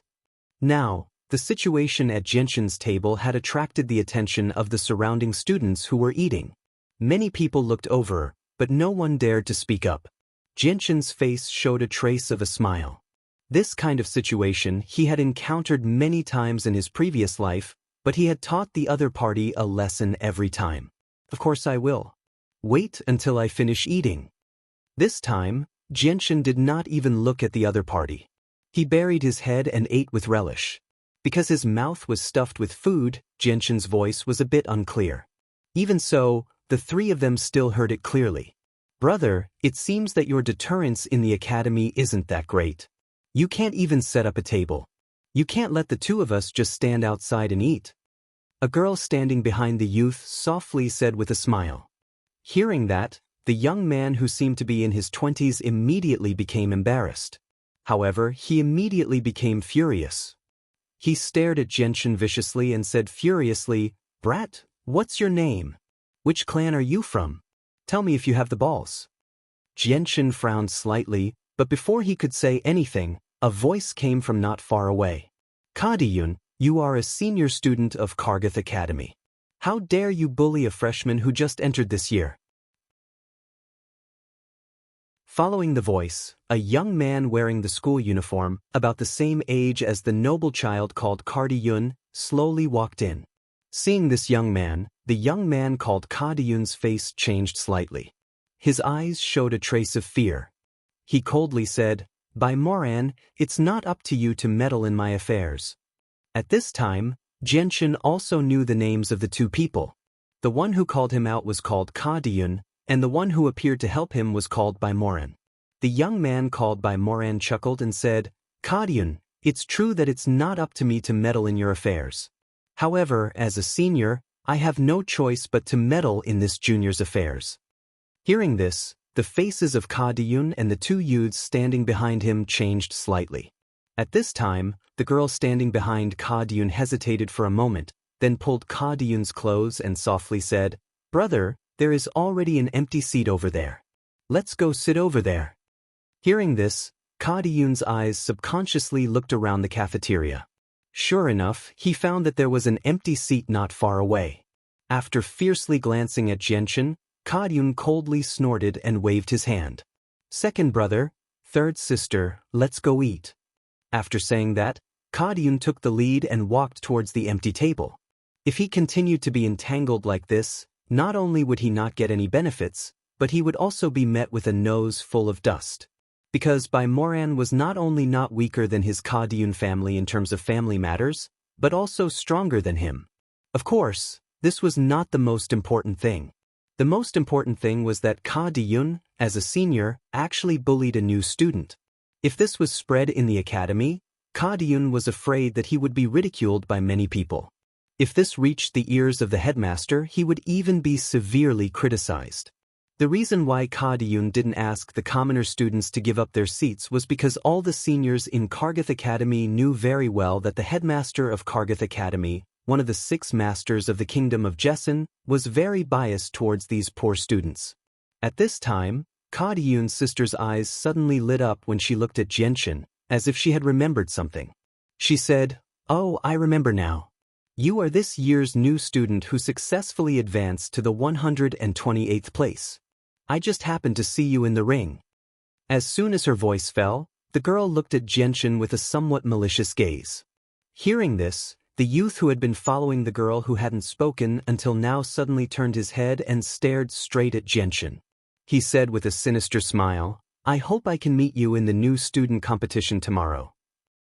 Now, the situation at Genshin's table had attracted the attention of the surrounding students who were eating. Many people looked over, but no one dared to speak up. Genshin's face showed a trace of a smile. This kind of situation he had encountered many times in his previous life, but he had taught the other party a lesson every time. "Of course I will. Wait until I finish eating." This time, Genshin did not even look at the other party. He buried his head and ate with relish. Because his mouth was stuffed with food, Genshin's voice was a bit unclear. Even so, the three of them still heard it clearly. "Brother, it seems that your deterrence in the academy isn't that great. You can't even set up a table. You can't let the two of us just stand outside and eat." A girl standing behind the youth softly said with a smile. Hearing that, the young man who seemed to be in his 20s immediately became embarrassed. However, he immediately became furious. He stared at Genshin viciously and said furiously, "Brat, what's your name? Which clan are you from? Tell me if you have the balls." Genshin frowned slightly, but before he could say anything, a voice came from not far away. "Kadiyun, you are a senior student of Kargath Academy. How dare you bully a freshman who just entered this year?" Following the voice, a young man wearing the school uniform, about the same age as the noble child called Kadiyun, slowly walked in. Seeing this young man, the young man called Kadiyun's face changed slightly. His eyes showed a trace of fear. He coldly said, "By Moran, it's not up to you to meddle in my affairs." At this time, Genshin also knew the names of the two people. The one who called him out was called Kadiyun, and the one who appeared to help him was called by Moran. The young man called by Moran chuckled and said, "Kadiyun, it's true that it's not up to me to meddle in your affairs. However, as a senior, I have no choice but to meddle in this junior's affairs." Hearing this, the faces of Kadiyun and the two youths standing behind him changed slightly. At this time, the girl standing behind Kadiyun hesitated for a moment, then pulled Kadiyun's clothes and softly said, "Brother, there is already an empty seat over there. Let's go sit over there." Hearing this, Kadiyun's eyes subconsciously looked around the cafeteria. Sure enough, he found that there was an empty seat not far away. After fiercely glancing at Genshin, Kadiyun coldly snorted and waved his hand. "Second brother, third sister, let's go eat." After saying that, Kadiyun took the lead and walked towards the empty table. If he continued to be entangled like this, not only would he not get any benefits, but he would also be met with a nose full of dust. Because Bai Moran was not only not weaker than his Kadiyun family in terms of family matters, but also stronger than him. Of course, this was not the most important thing. The most important thing was that Kadiyun, as a senior, actually bullied a new student. If this was spread in the academy, Kadiyun was afraid that he would be ridiculed by many people. If this reached the ears of the headmaster, he would even be severely criticized. The reason why Kadiyun didn't ask the commoner students to give up their seats was because all the seniors in Kargath Academy knew very well that the headmaster of Kargath Academy, one of the 6 masters of the kingdom of Jesson, was very biased towards these poor students. At this time, Ka Diyun's sister's eyes suddenly lit up when she looked at Jianshan, as if she had remembered something. She said, "Oh, I remember now. You are this year's new student who successfully advanced to the 128th place. I just happened to see you in the ring." As soon as her voice fell, the girl looked at Jianshan with a somewhat malicious gaze. Hearing this, the youth who had been following the girl who hadn't spoken until now suddenly turned his head and stared straight at Jianshan. He said with a sinister smile, "I hope I can meet you in the new student competition tomorrow."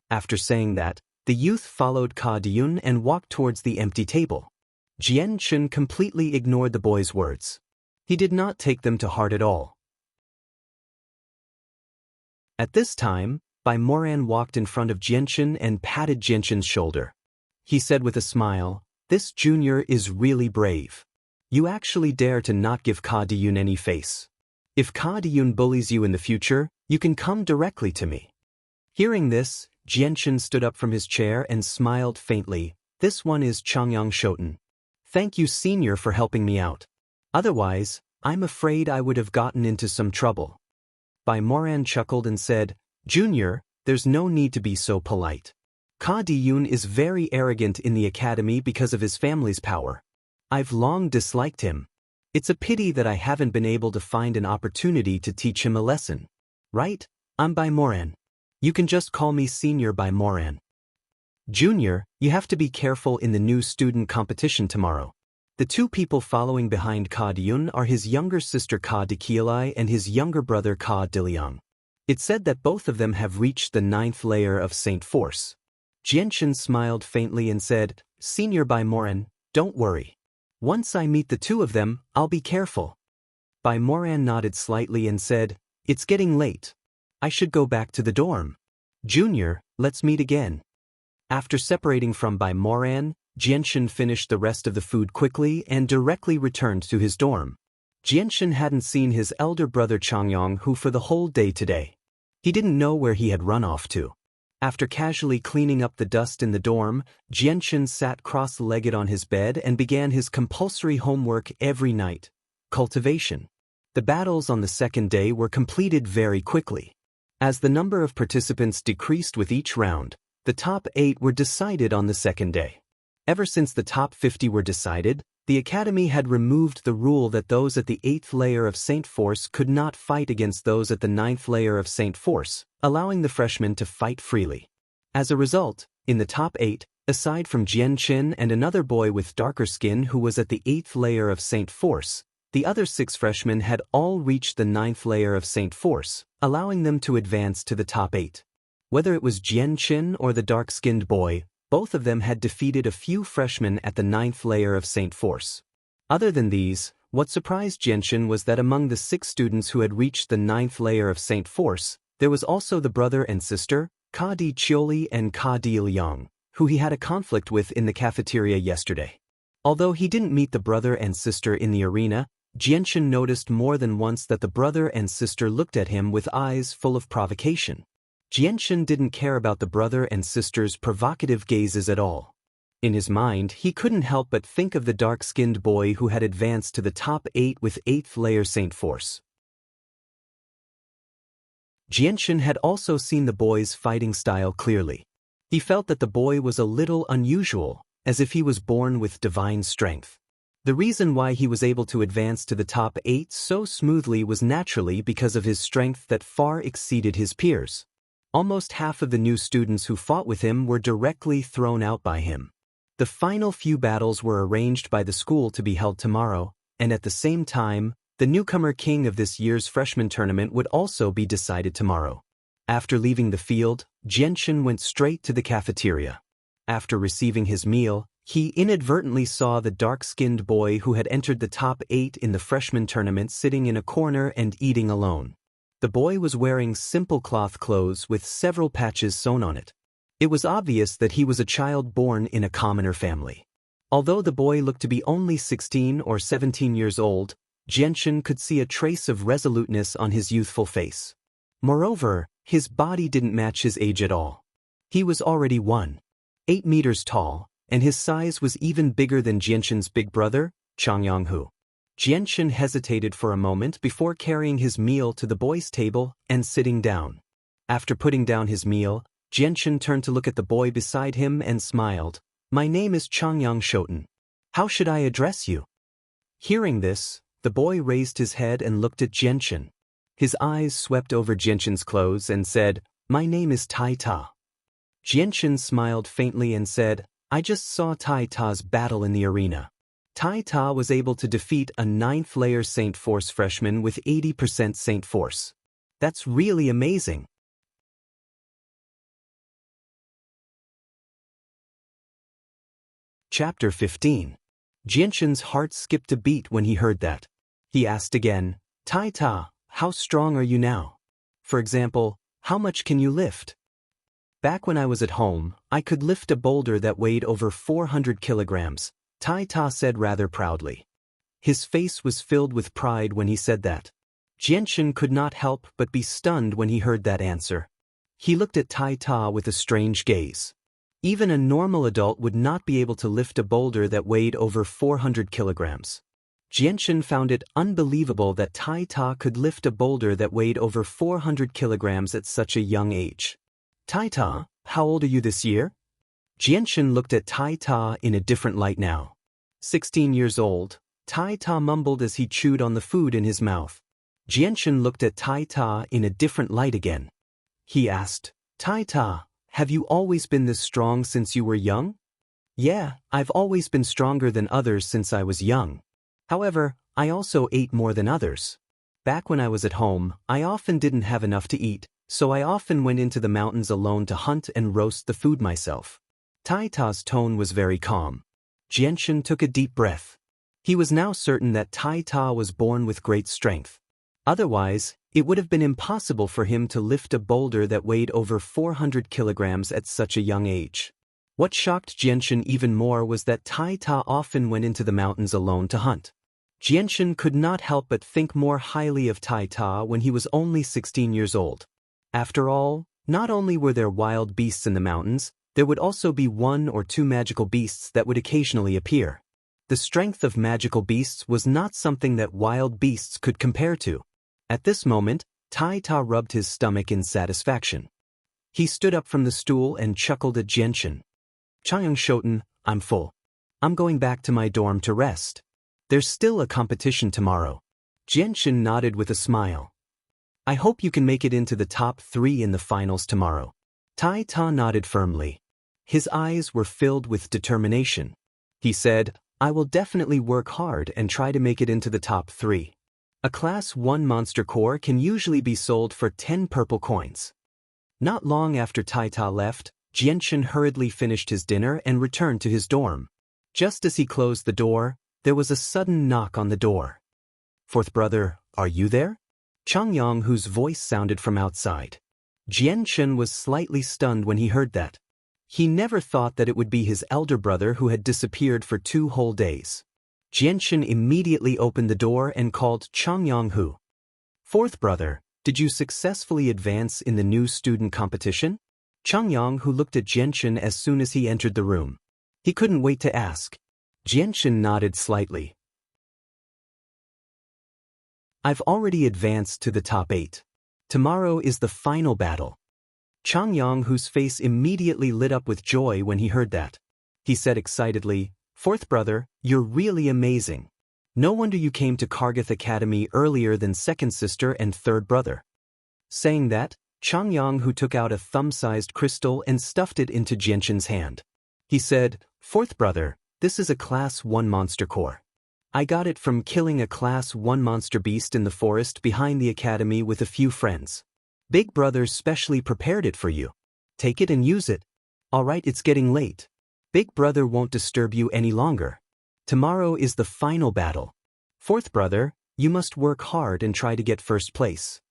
After saying that, the youth followed Ka Diyun and walked towards the empty table. Jianshan completely ignored the boy's words. He did not take them to heart at all. At this time, Bai Moran walked in front of Jianshan and patted Jianshan's shoulder. He said with a smile, "This junior is really brave. You actually dare to not give Ka Diyun any face. If Ka Diyun bullies you in the future, you can come directly to me." Hearing this, Jianshan stood up from his chair and smiled faintly. "This one is Changyang Shoten. Thank you, senior, for helping me out. Otherwise, I'm afraid I would have gotten into some trouble." Bai Moran chuckled and said, "Junior, there's no need to be so polite. Ka Diyun is very arrogant in the academy because of his family's power. I've long disliked him. It's a pity that I haven't been able to find an opportunity to teach him a lesson. Right? I'm Bai Moran. You can just call me Senior Bai Moran. Junior, you have to be careful in the new student competition tomorrow. The two people following behind Ka Diyun are his younger sister Ka Dekialai and his younger brother Ka Diliang. It's said that both of them have reached the 9th layer of Saint Force." Jianshan smiled faintly and said, "Senior Bai Moran, don't worry. Once I meet the two of them, I'll be careful." Bai Moran nodded slightly and said, "It's getting late. I should go back to the dorm. Junior, let's meet again." After separating from Bai Moran, Jianshan finished the rest of the food quickly and directly returned to his dorm. Jianshan hadn't seen his elder brother Changyang for the whole day today. He didn't know where he had run off to. After casually cleaning up the dust in the dorm, Jianshan sat cross-legged on his bed and began his compulsory homework every night, Cultivation. The battles on the second day were completed very quickly. As the number of participants decreased with each round, the top 8 were decided on the second day. Ever since the top 50 were decided, the Academy had removed the rule that those at the 8th layer of Saint Force could not fight against those at the 9th layer of Saint Force, allowing the freshmen to fight freely. As a result, in the top 8, aside from Jianshan and another boy with darker skin who was at the 8th layer of Saint Force, the other 6 freshmen had all reached the 9th layer of Saint Force, allowing them to advance to the top 8. Whether it was Jianshan or the dark-skinned boy, both of them had defeated a few freshmen at the 9th layer of Saint Force. Other than these, what surprised Jianshan was that among the 6 students who had reached the 9th layer of Saint Force, there was also the brother and sister, Ka Di Chioli and Ka Di Liang, who he had a conflict with in the cafeteria yesterday. Although he didn't meet the brother and sister in the arena, Jianshan noticed more than once that the brother and sister looked at him with eyes full of provocation. Jianshan didn't care about the brother and sister's provocative gazes at all. In his mind, he couldn't help but think of the dark-skinned boy who had advanced to the top 8 with 8th layer Saint Force. Jianshan had also seen the boy's fighting style clearly. He felt that the boy was a little unusual, as if he was born with divine strength. The reason why he was able to advance to the top 8 so smoothly was naturally because of his strength that far exceeded his peers. Almost half of the new students who fought with him were directly thrown out by him. The final few battles were arranged by the school to be held tomorrow, and at the same time, the newcomer king of this year's freshman tournament would also be decided tomorrow. After leaving the field, Jianshan went straight to the cafeteria. After receiving his meal, he inadvertently saw the dark-skinned boy who had entered the top 8 in the freshman tournament sitting in a corner and eating alone. The boy was wearing simple cloth clothes with several patches sewn on it. It was obvious that he was a child born in a commoner family. Although the boy looked to be only 16 or 17 years old, Jianshan could see a trace of resoluteness on his youthful face. Moreover, his body didn't match his age at all. He was already 1.8 meters tall, and his size was even bigger than Jianshan's big brother, Changyang. Jianshan hesitated for a moment before carrying his meal to the boy's table and sitting down. After putting down his meal, Jianshan turned to look at the boy beside him and smiled. My name is Changyang Shoten. How should I address you? Hearing this, the boy raised his head and looked at Jianshan. His eyes swept over Jianshan's clothes and said, My name is Tai Ta. Jianshan smiled faintly and said, I just saw Tai Ta's battle in the arena. Tai Ta was able to defeat a 9th layer Saint Force freshman with 80% Saint Force. That's really amazing. Chapter 15. Jianshan's heart skipped a beat when he heard that. He asked again, Tai Ta, how strong are you now? For example, how much can you lift? Back when I was at home, I could lift a boulder that weighed over 400 kilograms, Tai Ta said rather proudly. His face was filled with pride when he said that. Jianshan could not help but be stunned when he heard that answer. He looked at Tai Ta with a strange gaze. Even a normal adult would not be able to lift a boulder that weighed over 400 kilograms. Jianshan found it unbelievable that Tai Ta could lift a boulder that weighed over 400 kilograms at such a young age. Tai Ta, how old are you this year? Jianshan looked at Tai Ta in a different light now. 16 years old, Tai Ta mumbled as he chewed on the food in his mouth. Jianshan looked at Tai Ta in a different light again. He asked, Tai Ta, have you always been this strong since you were young? Yeah, I've always been stronger than others since I was young. However, I also ate more than others. Back when I was at home, I often didn't have enough to eat, so I often went into the mountains alone to hunt and roast the food myself. Tai Ta's tone was very calm. Jianshan took a deep breath. He was now certain that Tai Ta was born with great strength. Otherwise, it would have been impossible for him to lift a boulder that weighed over 400 kilograms at such a young age. What shocked Jianshan even more was that Tai Ta often went into the mountains alone to hunt. Jianshan could not help but think more highly of Tai Ta when he was only 16 years old. After all, not only were there wild beasts in the mountains, there would also be 1 or 2 magical beasts that would occasionally appear. The strength of magical beasts was not something that wild beasts could compare to. At this moment, Tai Ta rubbed his stomach in satisfaction. He stood up from the stool and chuckled at Jianshan. Changyang Shoten, I'm full. I'm going back to my dorm to rest. There's still a competition tomorrow. Jianshan nodded with a smile. I hope you can make it into the top 3 in the finals tomorrow. Tai Ta nodded firmly. His eyes were filled with determination. He said, I will definitely work hard and try to make it into the top 3. A Class 1 monster core can usually be sold for 10 purple coins. Not long after Tai Ta left, Jianshan hurriedly finished his dinner and returned to his dorm. Just as he closed the door, there was a sudden knock on the door. Fourth brother, are you there? Changyang, whose voice sounded from outside. Jianshan was slightly stunned when he heard that. He never thought that it would be his elder brother who had disappeared for 2 whole days. Jianshan immediately opened the door and called Changyang Hu. Fourth brother, did you successfully advance in the new student competition? Changyang Hu looked at Jianshan as soon as he entered the room. He couldn't wait to ask. Jianshan nodded slightly. I've already advanced to the top 8. Tomorrow is the final battle. Changyang, whose face immediately lit up with joy when he heard that. He said excitedly, Fourth brother, you're really amazing. No wonder you came to Kargath Academy earlier than second sister and third brother. Saying that, Changyang, who took out a thumb-sized crystal and stuffed it into Jianshan's hand. He said, Fourth brother, this is a Class 1 monster core. I got it from killing a Class 1 monster beast in the forest behind the academy with a few friends. Big brother specially prepared it for you. Take it and use it. Alright, it's getting late. Big brother won't disturb you any longer. Tomorrow is the final battle. Fourth brother, you must work hard and try to get first place.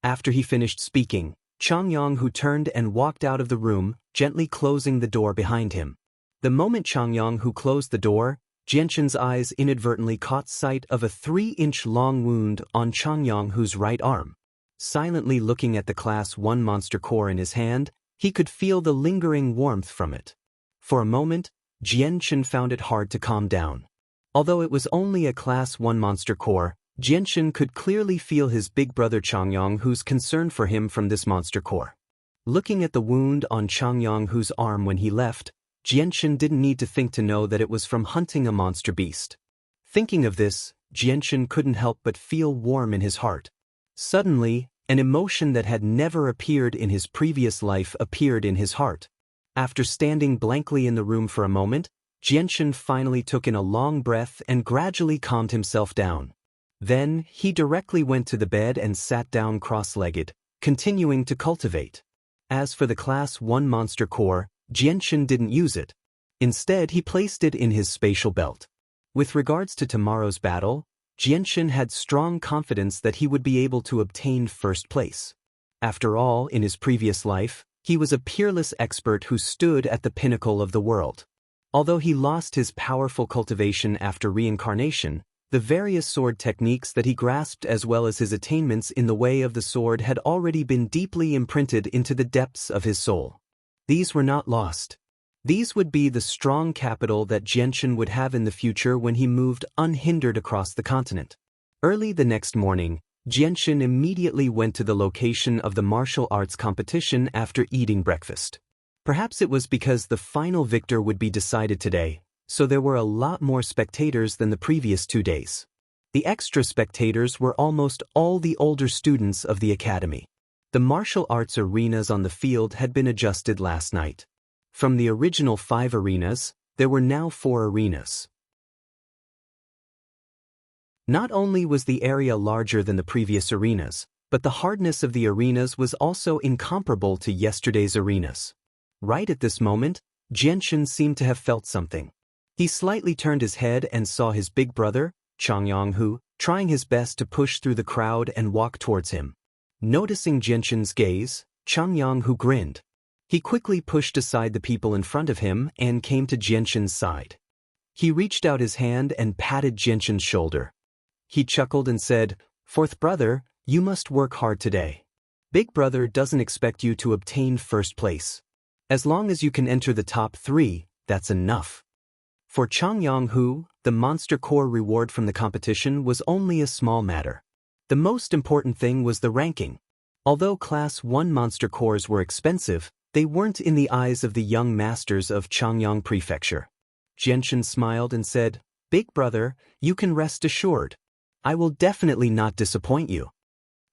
After he finished speaking, Changyang, who turned and walked out of the room, gently closing the door behind him. The moment Changyang, who closed the door, Jianshan's eyes inadvertently caught sight of a 3-inch long wound on Changyang, whose right arm. Silently looking at the Class 1 monster core in his hand, he could feel the lingering warmth from it. For a moment, Jianshan found it hard to calm down. Although it was only a Class 1 monster core, Jianshan could clearly feel his big brother Changyonghu's concern for him from this monster core. Looking at the wound on Changyonghu's arm when he left, Jianshan didn't need to think to know that it was from hunting a monster beast. Thinking of this, Jianshan couldn't help but feel warm in his heart. Suddenly, an emotion that had never appeared in his previous life appeared in his heart. After standing blankly in the room for a moment, Jianshan finally took in a long breath and gradually calmed himself down. Then, he directly went to the bed and sat down cross-legged, continuing to cultivate. As for the Class 1 monster core, Jianshan didn't use it. Instead, he placed it in his spatial belt. With regards to tomorrow's battle, Jianshan had strong confidence that he would be able to obtain first place. After all, in his previous life, he was a peerless expert who stood at the pinnacle of the world. Although he lost his powerful cultivation after reincarnation, the various sword techniques that he grasped as well as his attainments in the way of the sword had already been deeply imprinted into the depths of his soul. These were not lost. These would be the strong capital that Jianshan would have in the future when he moved unhindered across the continent. Early the next morning, Jianshan immediately went to the location of the martial arts competition after eating breakfast. Perhaps it was because the final victor would be decided today, so there were a lot more spectators than the previous 2 days. The extra spectators were almost all the older students of the academy. The martial arts arenas on the field had been adjusted last night. From the original 5 arenas, there were now 4 arenas. Not only was the area larger than the previous arenas, but the hardness of the arenas was also incomparable to yesterday's arenas. Right at this moment, Jianshan seemed to have felt something. He slightly turned his head and saw his big brother, Changyonghu, trying his best to push through the crowd and walk towards him. Noticing Jianshan's gaze, Changyonghu grinned. He quickly pushed aside the people in front of him and came to Jianshan's side. He reached out his hand and patted Jianshan's shoulder. He chuckled and said, "Fourth brother, you must work hard today. Big brother doesn't expect you to obtain first place. As long as you can enter the top 3, that's enough." For Changyonghu, the monster core reward from the competition was only a small matter. The most important thing was the ranking. Although Class 1 monster cores were expensive, they weren't in the eyes of the young masters of Changyong Prefecture. Jianshan smiled and said, "Big brother, you can rest assured. I will definitely not disappoint you."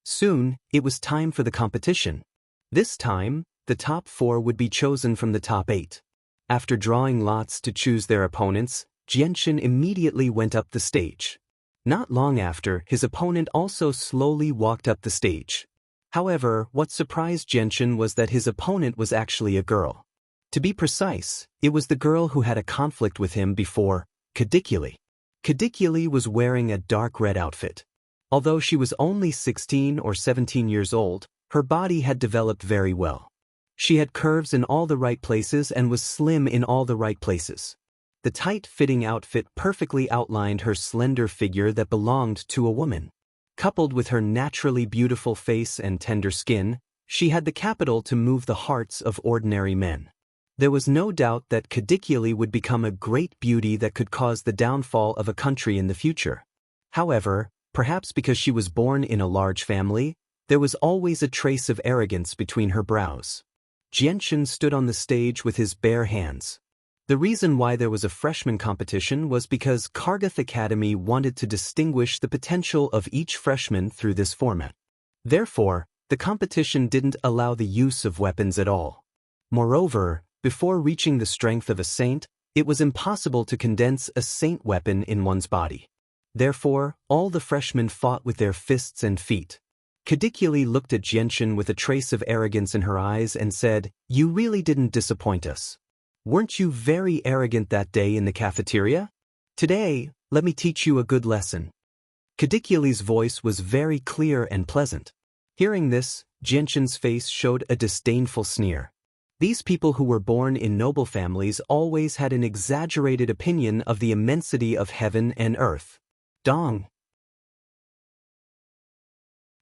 Soon, it was time for the competition. This time, the top 4 would be chosen from the top 8. After drawing lots to choose their opponents, Jianshan immediately went up the stage. Not long after, his opponent also slowly walked up the stage. However, what surprised Jianshan was that his opponent was actually a girl. To be precise, it was the girl who had a conflict with him before, Kadikuli. Kadikuli was wearing a dark red outfit. Although she was only 16 or 17 years old, her body had developed very well. She had curves in all the right places and was slim in all the right places. The tight-fitting outfit perfectly outlined her slender figure that belonged to a woman. Coupled with her naturally beautiful face and tender skin, she had the capital to move the hearts of ordinary men. There was no doubt that Kadikuli would become a great beauty that could cause the downfall of a country in the future. However, perhaps because she was born in a large family, there was always a trace of arrogance between her brows. Jianshan stood on the stage with his bare hands. The reason why there was a freshman competition was because Kargath Academy wanted to distinguish the potential of each freshman through this format. Therefore, the competition didn't allow the use of weapons at all. Moreover, before reaching the strength of a saint, it was impossible to condense a saint weapon in one's body. Therefore, all the freshmen fought with their fists and feet. Kadikuli looked at Jianshan with a trace of arrogance in her eyes and said, "You really didn't disappoint us. Weren't you very arrogant that day in the cafeteria? Today, let me teach you a good lesson." Kadikuli's voice was very clear and pleasant. Hearing this, Jianshan's face showed a disdainful sneer. These people who were born in noble families always had an exaggerated opinion of the immensity of heaven and earth. Dong!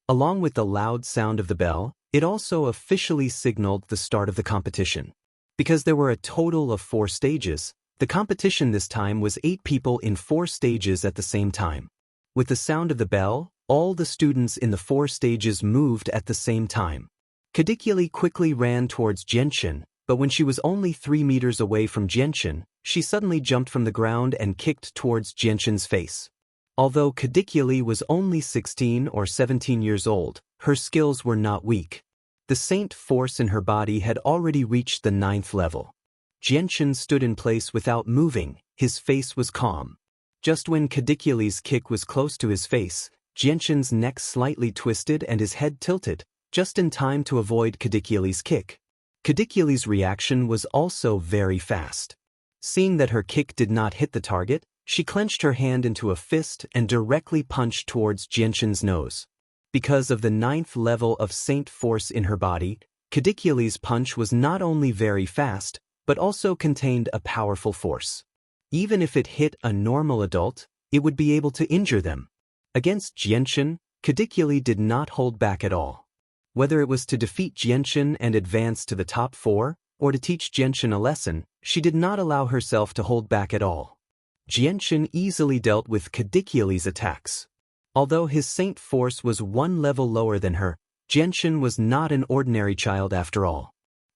Along with the loud sound of the bell, it also officially signaled the start of the competition. Because there were a total of 4 stages, The competition this time was 8 people in 4 stages at the same time. With the sound of the bell, all the students in the 4 stages moved at the same time. Cadiculi quickly ran towards Xianxia, but when she was only 3 meters away from Xianxia, she suddenly jumped from the ground and kicked towards Xianxia's face. Although Cadiculi was only 16 or 17 years old, her skills were not weak. The saint force in her body had already reached the 9th level. Xianxia stood in place without moving, his face was calm. Just when Cadiculi's kick was close to his face, Xianxia's neck slightly twisted and his head tilted, just in time to avoid Cadiculi's kick. Cadiculi's reaction was also very fast. Seeing that her kick did not hit the target, she clenched her hand into a fist and directly punched towards Xianxia's nose. Because of the 9th level of saint force in her body, Cadiculi's punch was not only very fast, but also contained a powerful force. Even if it hit a normal adult, it would be able to injure them. Against Xianxia, Cadiculi did not hold back at all. Whether it was to defeat Xianxia and advance to the top 4, or to teach Xianxia a lesson, she did not allow herself to hold back at all. Xianxia easily dealt with Cadiculi's attacks. Although his saint force was 1 level lower than her, Xianxia was not an ordinary child after all.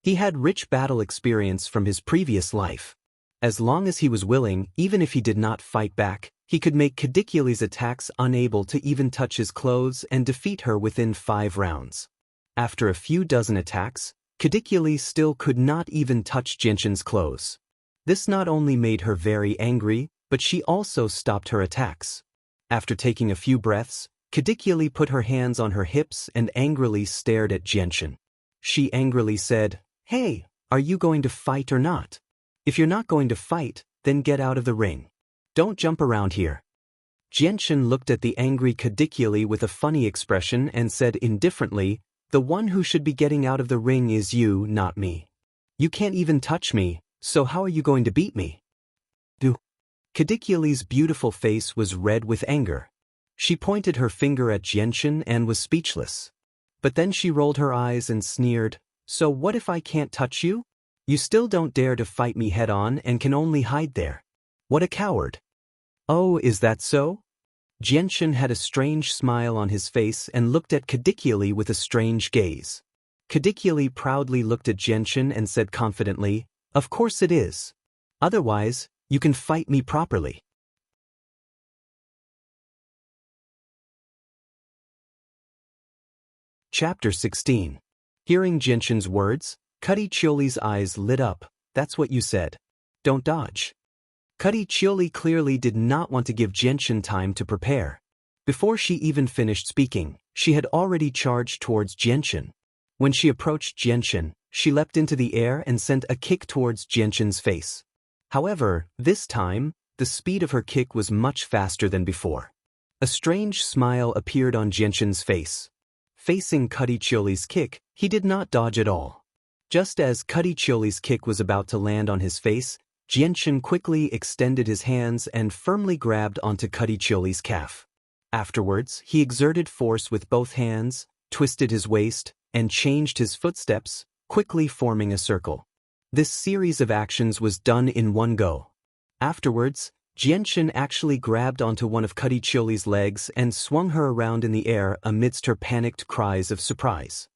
He had rich battle experience from his previous life. As long as he was willing, even if he did not fight back, he could make Cadiculi's attacks unable to even touch his clothes and defeat her within 5 rounds. After a few dozen attacks, Cadiculi still could not even touch Xianxia's clothes. This not only made her very angry, but she also stopped her attacks. After taking a few breaths, Cadiculi put her hands on her hips and angrily stared at Xianxia. She angrily said, "Hey, are you going to fight or not? If you're not going to fight, then get out of the ring. Don't jump around here." Xianxia looked at the angry Cadiculi with a funny expression and said indifferently, "The one who should be getting out of the ring is you, not me. You can't even touch me, so how are you going to beat me?" Cadiculi's beautiful face was red with anger. She pointed her finger at Xianxia and was speechless. But then she rolled her eyes and sneered, "So what if I can't touch you? You still don't dare to fight me head-on and can only hide there. What a coward." "Oh, is that so?" Xianxia had a strange smile on his face and looked at Cadiculi with a strange gaze. Cadiculi proudly looked at Xianxia and said confidently, "Of course it is. Otherwise, you can fight me properly." Chapter 16. Hearing Xianxia's words, Cadicoli's eyes lit up. "That's what you said. Don't dodge." Cadicoli clearly did not want to give Xianxia time to prepare. Before she even finished speaking, she had already charged towards Xianxia. When she approached Xianxia, she leapt into the air and sent a kick towards Xianxia's face. However, this time, the speed of her kick was much faster than before. A strange smile appeared on Xianxia's face. Facing Cadicoli's kick, he did not dodge at all. Just as Cadicoli's kick was about to land on his face, Xianxia quickly extended his hands and firmly grabbed onto Cadicoli's calf. Afterwards, he exerted force with both hands, twisted his waist, and changed his footsteps, quickly forming a circle. This series of actions was done in one go. Afterwards, Xianxia actually grabbed onto one of Cadicoli's legs and swung her around in the air amidst her panicked cries of surprise.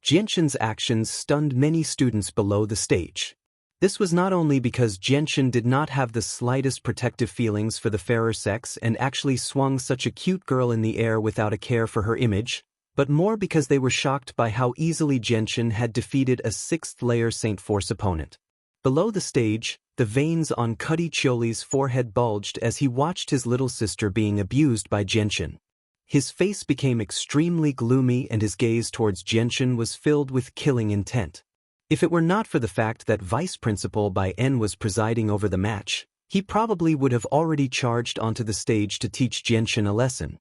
Xianxia's actions stunned many students below the stage. This was not only because Xianxia did not have the slightest protective feelings for the fairer sex and actually swung such a cute girl in the air without a care for her image, but more because they were shocked by how easily Xianxia had defeated a 6th-layer Saint Force opponent. Below the stage, the veins on Cadicoli's forehead bulged as he watched his little sister being abused by Xianxia. His face became extremely gloomy and his gaze towards Xianxia was filled with killing intent. If it were not for the fact that Vice Principal Bai En was presiding over the match, he probably would have already charged onto the stage to teach Xianxia a lesson.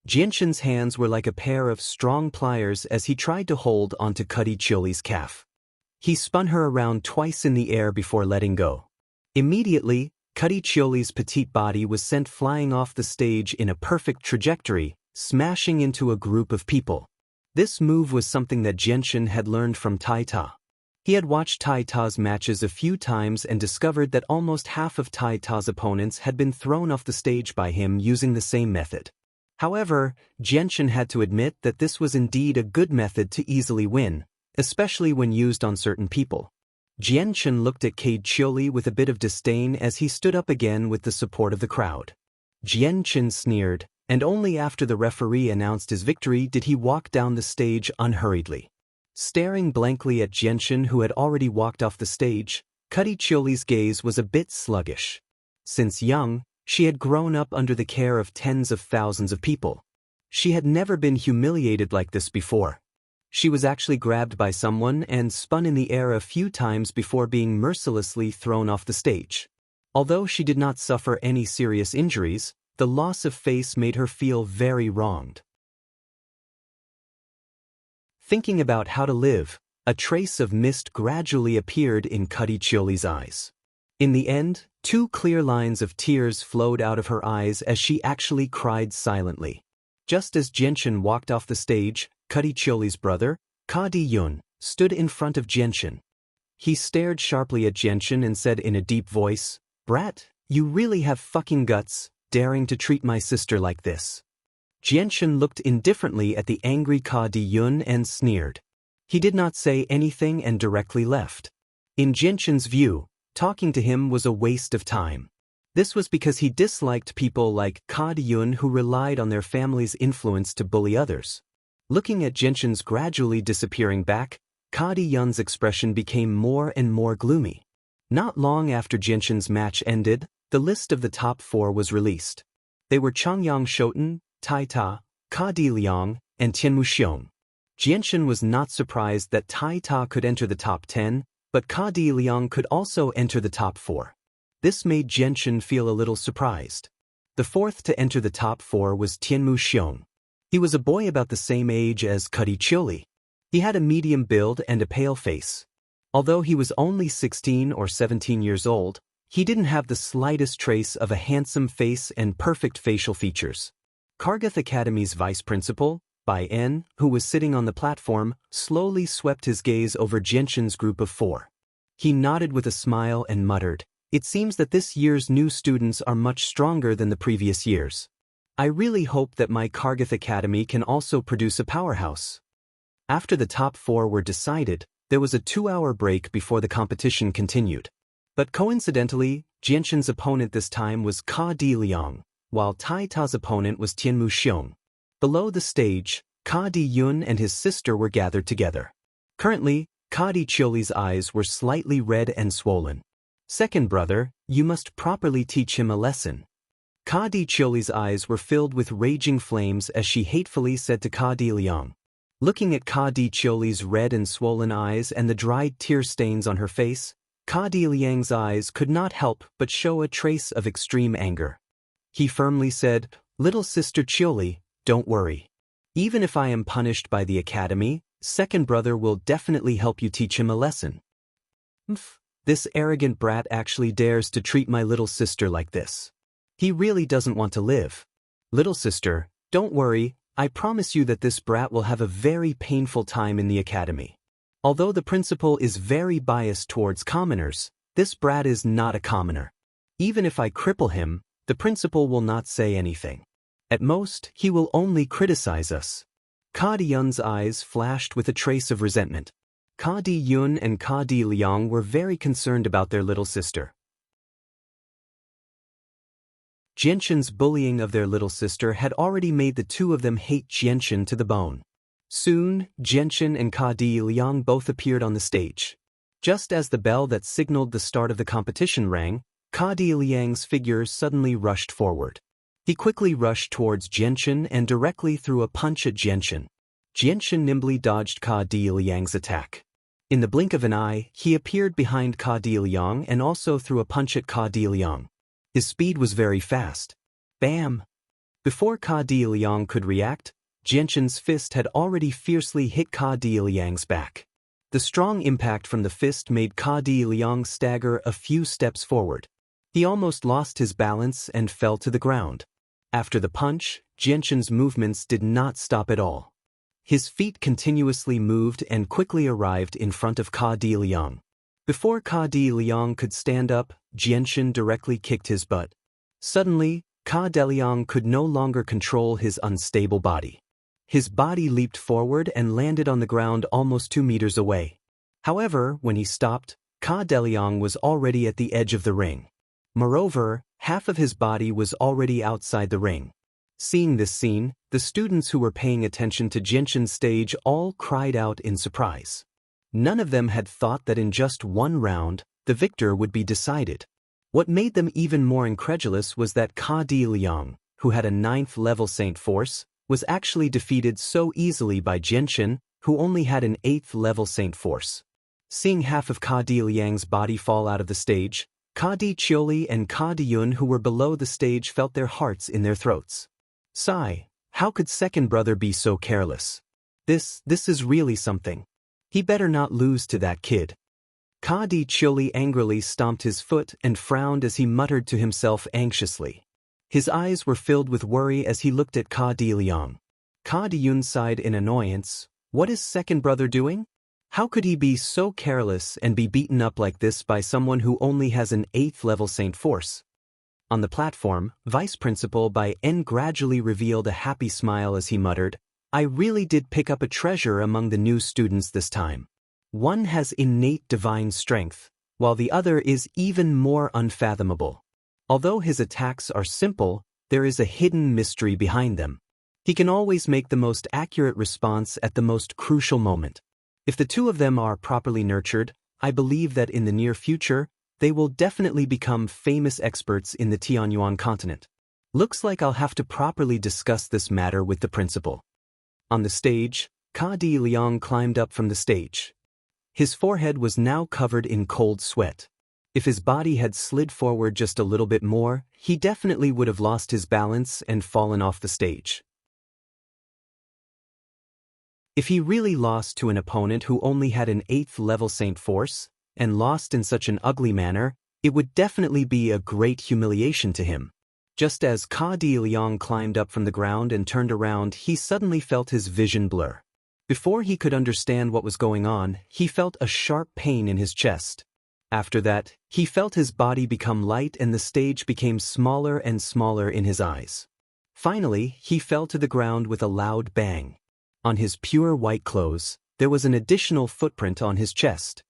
Xianxia's hands were like a pair of strong pliers as he tried to hold onto Cadicoli's calf. He spun her around twice in the air before letting go. Immediately, Cadicoli's petite body was sent flying off the stage in a perfect trajectory, smashing into a group of people. This move was something that Xianxia had learned from Tai Ta. He had watched Tai Ta's matches a few times and discovered that almost half of Tai Ta's opponents had been thrown off the stage by him using the same method. However, Xianxia had to admit that this was indeed a good method to easily win, especially when used on certain people. Xianxia looked at Cade Chioli with a bit of disdain as he stood up again with the support of the crowd. Xianxia sneered, and only after the referee announced his victory did he walk down the stage unhurriedly. Staring blankly at Xianxia, who had already walked off the stage, Cade Chioli's gaze was a bit sluggish. Since young, she had grown up under the care of tens of thousands of people. She had never been humiliated like this before. She was actually grabbed by someone and spun in the air a few times before being mercilessly thrown off the stage. Although she did not suffer any serious injuries, the loss of face made her feel very wronged. Thinking about how to live, a trace of mist gradually appeared in Cade Chioli's eyes. In the end, 2 clear lines of tears flowed out of her eyes as she actually cried silently. Just as Xianxia walked off the stage, Cade Chioli's brother, Cade Yun, stood in front of Xianxia. He stared sharply at Xianxia and said in a deep voice, "Brat, you really have fucking guts, daring to treat my sister like this." Xianxia looked indifferently at the angry Cade Yun and sneered. He did not say anything and directly left. In Jianxian's view, talking to him was a waste of time. This was because he disliked people like Cade Yun who relied on their family's influence to bully others. Looking at Jianxian's gradually disappearing back, Cade Yun's expression became more and more gloomy. Not long after Jianxian's match ended, the list of the top 4 was released. They were Changyang Shoten, Tai Ta, Cade Liang, and Tianmu Xiong. Xianxia was not surprised that Tai Ta could enter the top 10, but Cade Liang could also enter the top 4. This made Xianxia feel a little surprised. The 4th to enter the top 4 was Tianmu Xiong. He was a boy about the same age as Cade Chioli. He had a medium build and a pale face. Although he was only 16 or 17 years old, he didn't have the slightest trace of a handsome face and perfect facial features. Kargath Academy's vice principal, Bai En, who was sitting on the platform, slowly swept his gaze over Xianxia's group of 4. He nodded with a smile and muttered, "It seems that this year's new students are much stronger than the previous years. I really hope that my Kargath Academy can also produce a powerhouse." After the top 4 were decided, there was a 2-hour break before the competition continued. But coincidentally, Xianxia's opponent this time was Cade Liang, while Tai Ta's opponent was Tianmu Xiong. Below the stage, Cade Yun and his sister were gathered together. Currently, Cade Chioli's eyes were slightly red and swollen. "Second brother, you must properly teach him a lesson." Cade Chioli's eyes were filled with raging flames as she hatefully said to Cade Liang. Looking at Cade Chioli's red and swollen eyes and the dried tear stains on her face, Cade Liang's eyes could not help but show a trace of extreme anger. He firmly said, "Little sister Chioli, don't worry. Even if I am punished by the academy, second brother will definitely help you teach him a lesson." This arrogant brat actually dares to treat my little sister like this. He really doesn't want to live. Little sister, don't worry, I promise you that this brat will have a very painful time in the academy. Although the principal is very biased towards commoners, this brat is not a commoner. Even if I cripple him, the principal will not say anything. At most, he will only criticize us. Cade Yun's eyes flashed with a trace of resentment. Cade Yun and Cade Liang were very concerned about their little sister. Xianxia's bullying of their little sister had already made the 2 of them hate Xianxia to the bone. Soon, Xianxia and Cade Liang both appeared on the stage. Just as the bell that signaled the start of the competition rang, Cade Liang's figure suddenly rushed forward. He quickly rushed towards Xianxia and directly threw a punch at Xianxia. Xianxia nimbly dodged Cade Liang's attack. In the blink of an eye, he appeared behind Cade Liang and also threw a punch at Cade Liang. His speed was very fast. Bam! Before Cade Liang could react, Xianxia's fist had already fiercely hit Cade Liang's back. The strong impact from the fist made Cade Liang stagger a few steps forward. He almost lost his balance and fell to the ground. After the punch, Xianxia's movements did not stop at all. His feet continuously moved and quickly arrived in front of Ka Di Liang. Before Ka Di Liang could stand up, Jianshan directly kicked his butt. Suddenly, Ka Di Liang could no longer control his unstable body. His body leaped forward and landed on the ground almost 2 meters away. However, when he stopped, Ka Di Liang was already at the edge of the ring. Moreover, half of his body was already outside the ring. Seeing this scene, the students who were paying attention to Jianshan's stage all cried out in surprise. None of them had thought that in just one round, the victor would be decided. What made them even more incredulous was that Ka Di Liang, who had a 9th-level Saint Force, was actually defeated so easily by Jianshan, who only had an 8th-level Saint Force. Seeing half of Ka Di Liang's body fall out of the stage, Ka Di Chioli and Ka Di Yun who were below the stage felt their hearts in their throats. Sigh, how could second brother be so careless? This is really something. He better not lose to that kid. Ka Di Chioli angrily stomped his foot and frowned as he muttered to himself anxiously. His eyes were filled with worry as he looked at Ka Di Liang. Ka Di Yun sighed in annoyance. What is second brother doing? How could he be so careless and be beaten up like this by someone who only has an 8th-level Saint Force? On the platform, Vice Principal Bai En gradually revealed a happy smile as he muttered, I really did pick up a treasure among the new students this time. One has innate divine strength, while the other is even more unfathomable. Although his attacks are simple, there is a hidden mystery behind them. He can always make the most accurate response at the most crucial moment. If the two of them are properly nurtured, I believe that in the near future, they will definitely become famous experts in the Tianyuan continent. Looks like I'll have to properly discuss this matter with the principal. On the stage, Ka Di Liang climbed up from the stage. His forehead was now covered in cold sweat. If his body had slid forward just a little bit more, he definitely would have lost his balance and fallen off the stage. If he really lost to an opponent who only had an 8th-level Saint Force, and lost in such an ugly manner, it would definitely be a great humiliation to him. Just as Ka Di Liang climbed up from the ground and turned around, he suddenly felt his vision blur. Before he could understand what was going on, he felt a sharp pain in his chest. After that, he felt his body become light and the stage became smaller and smaller in his eyes. Finally, he fell to the ground with a loud bang. On his pure white clothes, there was an additional footprint on his chest.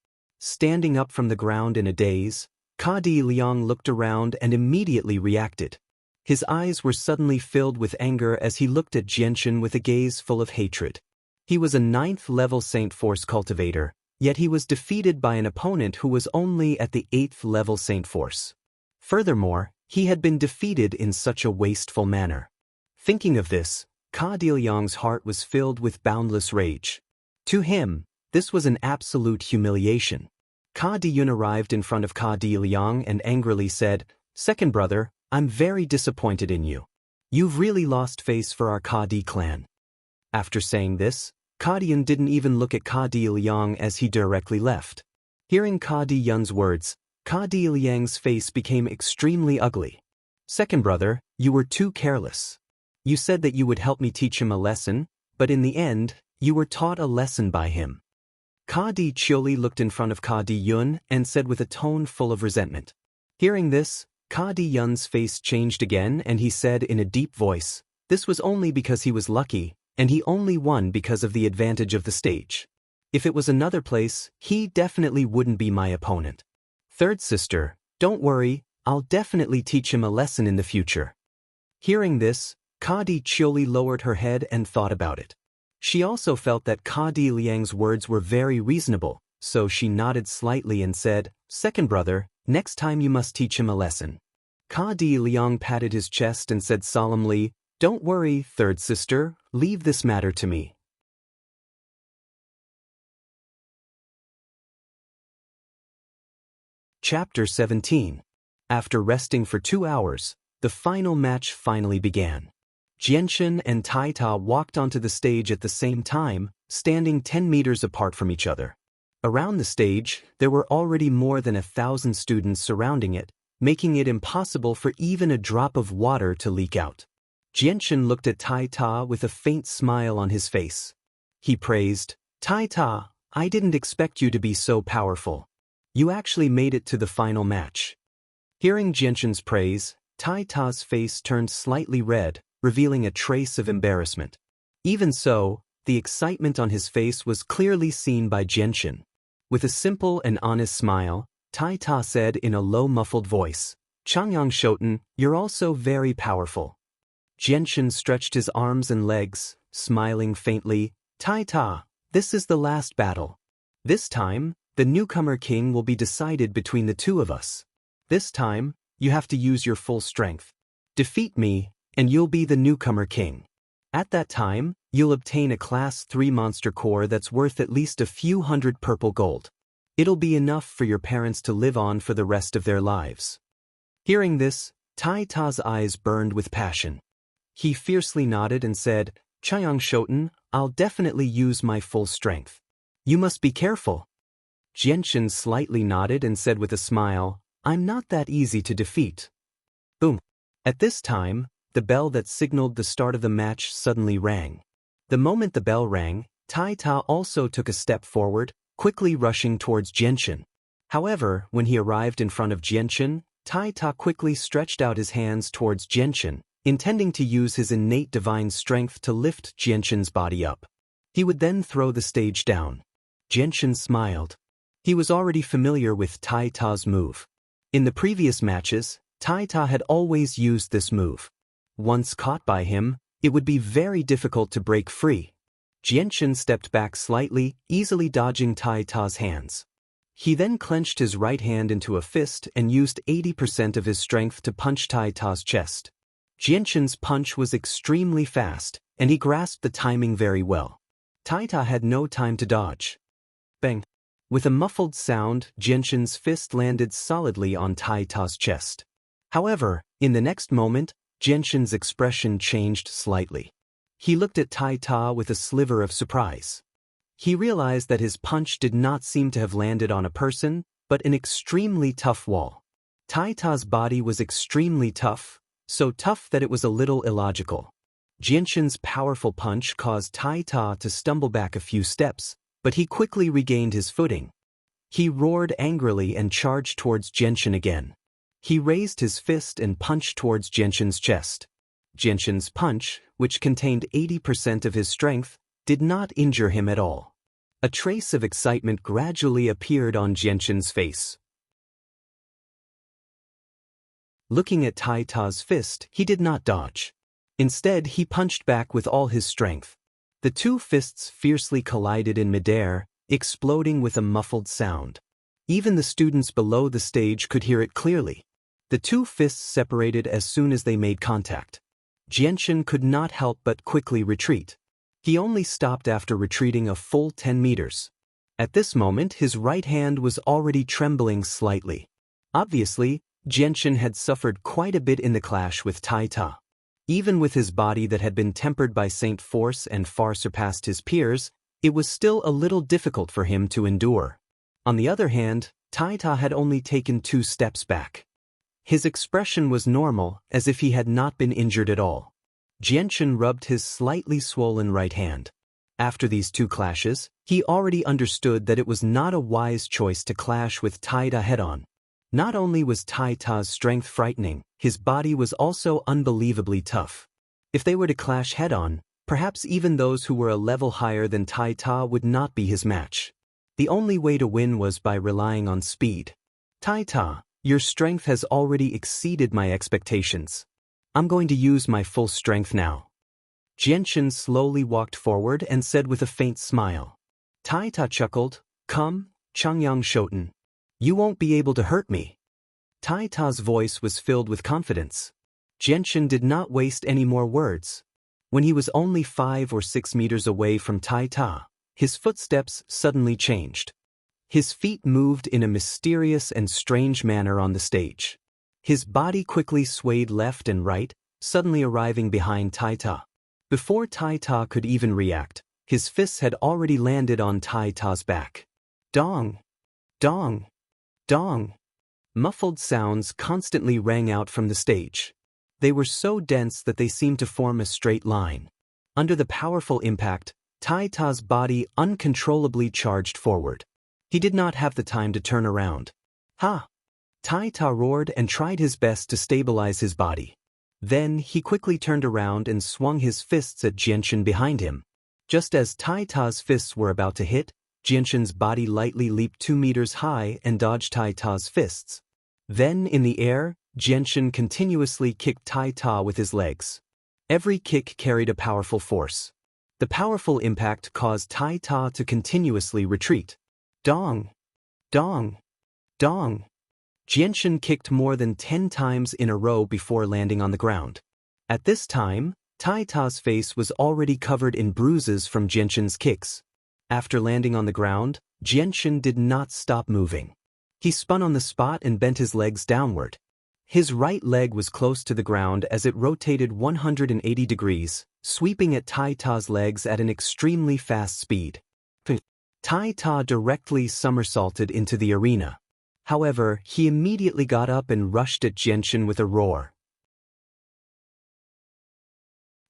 Standing up from the ground in a daze, Ka Di Liang looked around and immediately reacted. His eyes were suddenly filled with anger as he looked at Jianshan with a gaze full of hatred. He was a 9th-level Saint Force cultivator, yet he was defeated by an opponent who was only at the 8th-level Saint Force. Furthermore, he had been defeated in such a wasteful manner. Thinking of this, Ka Di Liang's heart was filled with boundless rage. To him, this was an absolute humiliation. Ka Di Yun arrived in front of Ka Di Liang and angrily said, Second brother, I'm very disappointed in you. You've really lost face for our Ka Di clan. After saying this, Ka Di Yun didn't even look at Ka Di Liang as he directly left. Hearing Ka Di Yun's words, Ka Di Liang's face became extremely ugly. Second brother, you were too careless. You said that you would help me teach him a lesson, but in the end, you were taught a lesson by him. Ka Di Chioli looked in front of Ka Di Yun and said with a tone full of resentment. Hearing this, Ka Di Yun's face changed again and he said in a deep voice, this was only because he was lucky, and he only won because of the advantage of the stage. If it was another place, he definitely wouldn't be my opponent. Third sister, don't worry, I'll definitely teach him a lesson in the future. Hearing this, Ka Di Chioli lowered her head and thought about it. She also felt that Ka Di Liang's words were very reasonable, so she nodded slightly and said, Second brother, next time you must teach him a lesson. Ka Di Liang patted his chest and said solemnly, Don't worry, third sister, leave this matter to me. Chapter 17. After resting for 2 hours, the final match finally began. Jianshan and Tai Ta walked onto the stage at the same time, standing 10 meters apart from each other. Around the stage, there were already more than 1,000 students surrounding it, making it impossible for even a drop of water to leak out. Jianshan looked at Tai Ta with a faint smile on his face. He praised, "Tai Ta, I didn't expect you to be so powerful. You actually made it to the final match." Hearing Jianshan's praise, Tai Ta's face turned slightly red, revealing a trace of embarrassment. Even so, the excitement on his face was clearly seen by Jianshan. With a simple and honest smile, Tai Ta said in a low muffled voice, "Changyang Shoten, you're also very powerful." Jianshan stretched his arms and legs, smiling faintly, "Tai Ta, this is the last battle. This time, the newcomer king will be decided between the two of us. This time, you have to use your full strength. Defeat me, and you'll be the newcomer king. At that time, you'll obtain a Class 3 monster core that's worth at least a few hundred purple gold. It'll be enough for your parents to live on for the rest of their lives." Hearing this, Tai Ta's eyes burned with passion. He fiercely nodded and said, "Chaoyang Shoten, I'll definitely use my full strength. You must be careful." Jianshan slightly nodded and said with a smile, "I'm not that easy to defeat." Boom. At this time, the bell that signaled the start of the match suddenly rang. The moment the bell rang, Tai Ta also took a step forward, quickly rushing towards Jianshan. However, when he arrived in front of Jianshan, Tai Ta quickly stretched out his hands towards Jianshan, intending to use his innate divine strength to lift Jianshan's body up. He would then throw the stage down. Jianshan smiled. He was already familiar with Tai Ta's move. In the previous matches, Tai Ta had always used this move. Once caught by him, it would be very difficult to break free. Jianshan stepped back slightly, easily dodging Tai Ta's hands. He then clenched his right hand into a fist and used 80% of his strength to punch Tai Ta's chest. Jianshan's punch was extremely fast, and he grasped the timing very well. Tai Ta had no time to dodge. Bang! With a muffled sound, Jianshan's fist landed solidly on Tai Ta's chest. However, in the next moment, Jianshan's expression changed slightly. He looked at Tai Ta with a sliver of surprise. He realized that his punch did not seem to have landed on a person, but an extremely tough wall. Tai Ta's body was extremely tough, so tough that it was a little illogical. Jianshan's powerful punch caused Tai Ta to stumble back a few steps, but he quickly regained his footing. He roared angrily and charged towards Jianshan again. He raised his fist and punched towards Jianshan's chest. Jianshan's punch, which contained 80% of his strength, did not injure him at all. A trace of excitement gradually appeared on Jianshan's face. Looking at Tai Ta's fist, he did not dodge. Instead, he punched back with all his strength. The two fists fiercely collided in midair, exploding with a muffled sound. Even the students below the stage could hear it clearly. The two fists separated as soon as they made contact. Jianshan could not help but quickly retreat. He only stopped after retreating a full 10 meters. At this moment, his right hand was already trembling slightly. Obviously, Jianshan had suffered quite a bit in the clash with Tai Ta. Even with his body that had been tempered by Saint Force and far surpassed his peers, it was still a little difficult for him to endure. On the other hand, Tai Ta had only taken 2 steps back. His expression was normal, as if he had not been injured at all. Jianshan rubbed his slightly swollen right hand. After these 2 clashes, he already understood that it was not a wise choice to clash with Tai Ta head-on. Not only was Tai Ta's strength frightening, his body was also unbelievably tough. If they were to clash head-on, perhaps even those who were a level higher than Tai Ta would not be his match. The only way to win was by relying on speed. Tai Ta, your strength has already exceeded my expectations. I'm going to use my full strength now. Jianshan slowly walked forward and said with a faint smile. Tai Ta chuckled, "Come, Changyang Shoten. You won't be able to hurt me." Tai Ta's voice was filled with confidence. Jianshan did not waste any more words. When he was only 5 or 6 meters away from Tai Ta, his footsteps suddenly changed. His feet moved in a mysterious and strange manner on the stage. His body quickly swayed left and right, suddenly arriving behind Tai Ta. Before Tai Ta could even react, his fists had already landed on Tai Ta's back. Dong! Dong! Dong! Muffled sounds constantly rang out from the stage. They were so dense that they seemed to form a straight line. Under the powerful impact, Tai Ta's body uncontrollably charged forward. He did not have the time to turn around. Ha! Tai Ta roared and tried his best to stabilize his body. Then he quickly turned around and swung his fists at Xianxia behind him. Just as Tai Ta's fists were about to hit, Xianxia's body lightly leaped 2 meters high and dodged Tai Ta's fists. Then, in the air, Xianxia continuously kicked Tai Ta with his legs. Every kick carried a powerful force. The powerful impact caused Tai Ta to continuously retreat. Dong! Dong! Dong! Xianxia kicked more than 10 times in a row before landing on the ground. At this time, Tai Ta's face was already covered in bruises from Xianxia's kicks. After landing on the ground, Xianxia did not stop moving. He spun on the spot and bent his legs downward. His right leg was close to the ground as it rotated 180 degrees, sweeping at Tai Ta's legs at an extremely fast speed. Tai Ta directly somersaulted into the arena. However, he immediately got up and rushed at Xianxia with a roar.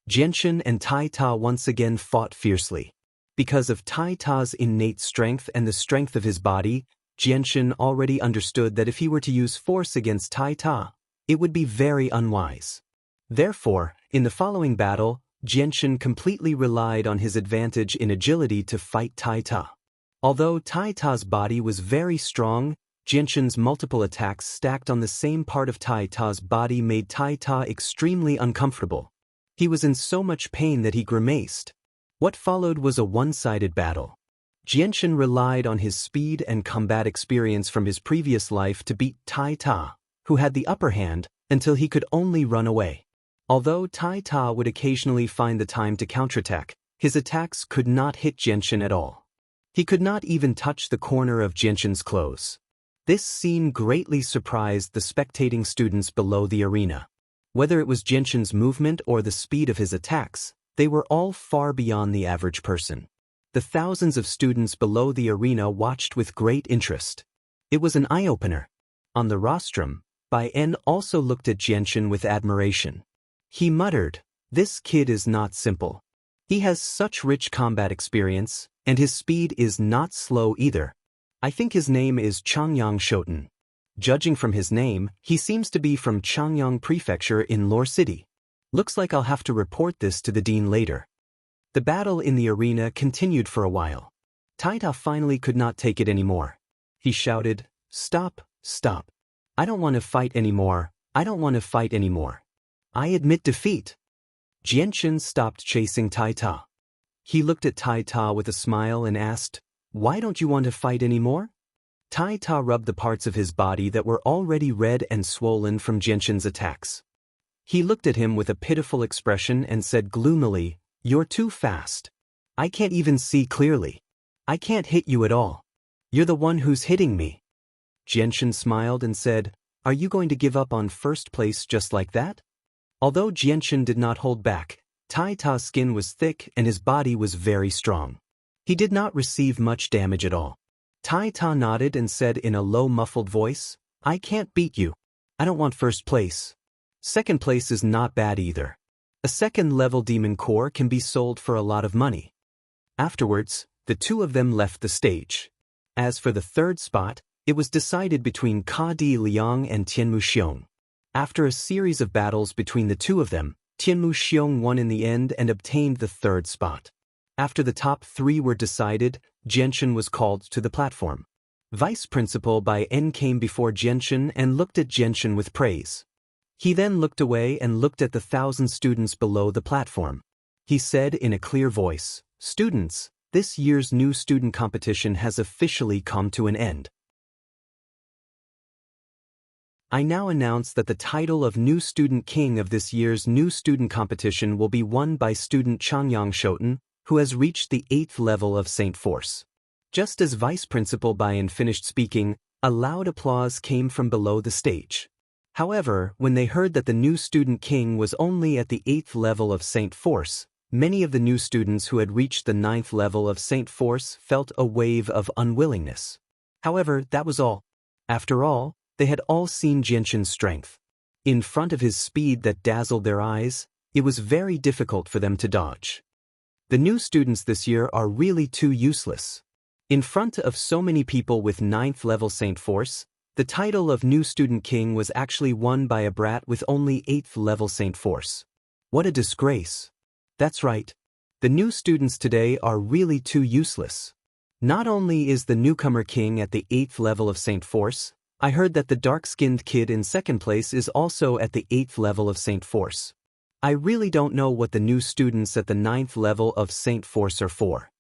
Xianxia and Tai Ta once again fought fiercely. Because of Tai Ta's innate strength and the strength of his body, Xianxia already understood that if he were to use force against Tai Ta, it would be very unwise. Therefore, in the following battle, Xianxia completely relied on his advantage in agility to fight Tai Ta. Although Tai Ta's body was very strong, Xianxia's multiple attacks stacked on the same part of Tai Ta's body made Tai Ta extremely uncomfortable. He was in so much pain that he grimaced. What followed was a one-sided battle. Xianxia relied on his speed and combat experience from his previous life to beat Tai Ta, who had the upper hand, until he could only run away. Although Tai Ta would occasionally find the time to counterattack, his attacks could not hit Xianxia at all. He could not even touch the corner of Xianxia's clothes. This scene greatly surprised the spectating students below the arena. Whether it was Xianxia's movement or the speed of his attacks, they were all far beyond the average person. The thousands of students below the arena watched with great interest. It was an eye-opener. On the rostrum, Bai En also looked at Xianxia with admiration. He muttered, "This kid is not simple. He has such rich combat experience, and his speed is not slow either. I think his name is Changyang Shoten. Judging from his name, he seems to be from Changyang Prefecture in Lore City. Looks like I'll have to report this to the dean later." The battle in the arena continued for a while. Tai Ta finally could not take it anymore. He shouted, "Stop, stop. I don't want to fight anymore. I don't want to fight anymore. I admit defeat." Xianxia stopped chasing Tai Ta. He looked at Tai Ta with a smile and asked, "Why don't you want to fight anymore?" Tai Ta rubbed the parts of his body that were already red and swollen from Xianxia's attacks. He looked at him with a pitiful expression and said gloomily, "You're too fast. I can't even see clearly. I can't hit you at all. You're the one who's hitting me." Xianxia smiled and said, "Are you going to give up on first place just like that?" Although Xianxia did not hold back, Tai Ta's skin was thick and his body was very strong. He did not receive much damage at all. Tai Ta nodded and said in a low muffled voice, "I can't beat you. I don't want first place. Second place is not bad either. A second-level demon core can be sold for a lot of money." Afterwards, the two of them left the stage. As for the third spot, it was decided between Ka Di Liang and Tianmu Xiong. After a series of battles between the two of them, Tianmu Xiong won in the end and obtained the third spot. After the top three were decided, Xianxia was called to the platform. Vice Principal Bai En came before Xianxia and looked at Xianxia with praise. He then looked away and looked at the 1,000 students below the platform. He said in a clear voice, "Students, this year's new student competition has officially come to an end. I now announce that the title of New Student King of this year's new student competition will be won by student Changyang Shoten, who has reached the 8th level of Saint Force." Just as Vice Principal Bayan finished speaking, a loud applause came from below the stage. However, when they heard that the new student king was only at the 8th level of Saint Force, many of the new students who had reached the 9th level of Saint Force felt a wave of unwillingness. However, that was all. After all, they had all seen Xianxia's strength. In front of his speed that dazzled their eyes, it was very difficult for them to dodge. The new students this year are really too useless. In front of so many people with 9th level Saint Force, the title of New Student King was actually won by a brat with only 8th level Saint Force. What a disgrace. That's right. The new students today are really too useless. Not only is the newcomer king at the 8th level of Saint Force, I heard that the dark-skinned kid in 2nd place is also at the 8th level of Saint Force. I really don't know what the new students at the 9th level of Saint Force are for.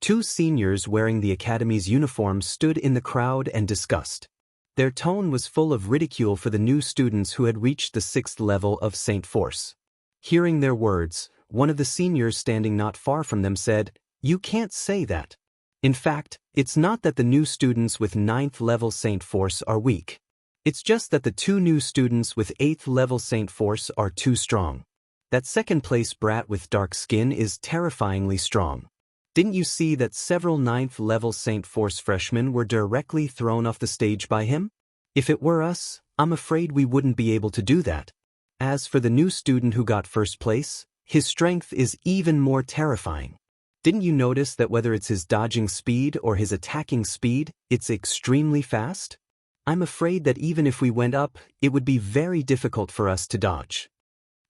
2 seniors wearing the academy's uniform stood in the crowd and discussed. Their tone was full of ridicule for the new students who had reached the 6th level of Saint Force. Hearing their words, one of the seniors standing not far from them said, "You can't say that. In fact, it's not that the new students with 9th level Saint Force are weak. It's just that the 2 new students with 8th level Saint Force are too strong. That 2nd place brat with dark skin is terrifyingly strong. Didn't you see that several 9th level Saint Force freshmen were directly thrown off the stage by him? If it were us, I'm afraid we wouldn't be able to do that. As for the new student who got 1st place, his strength is even more terrifying. Didn't you notice that whether it's his dodging speed or his attacking speed, it's extremely fast? I'm afraid that even if we went up, it would be very difficult for us to dodge."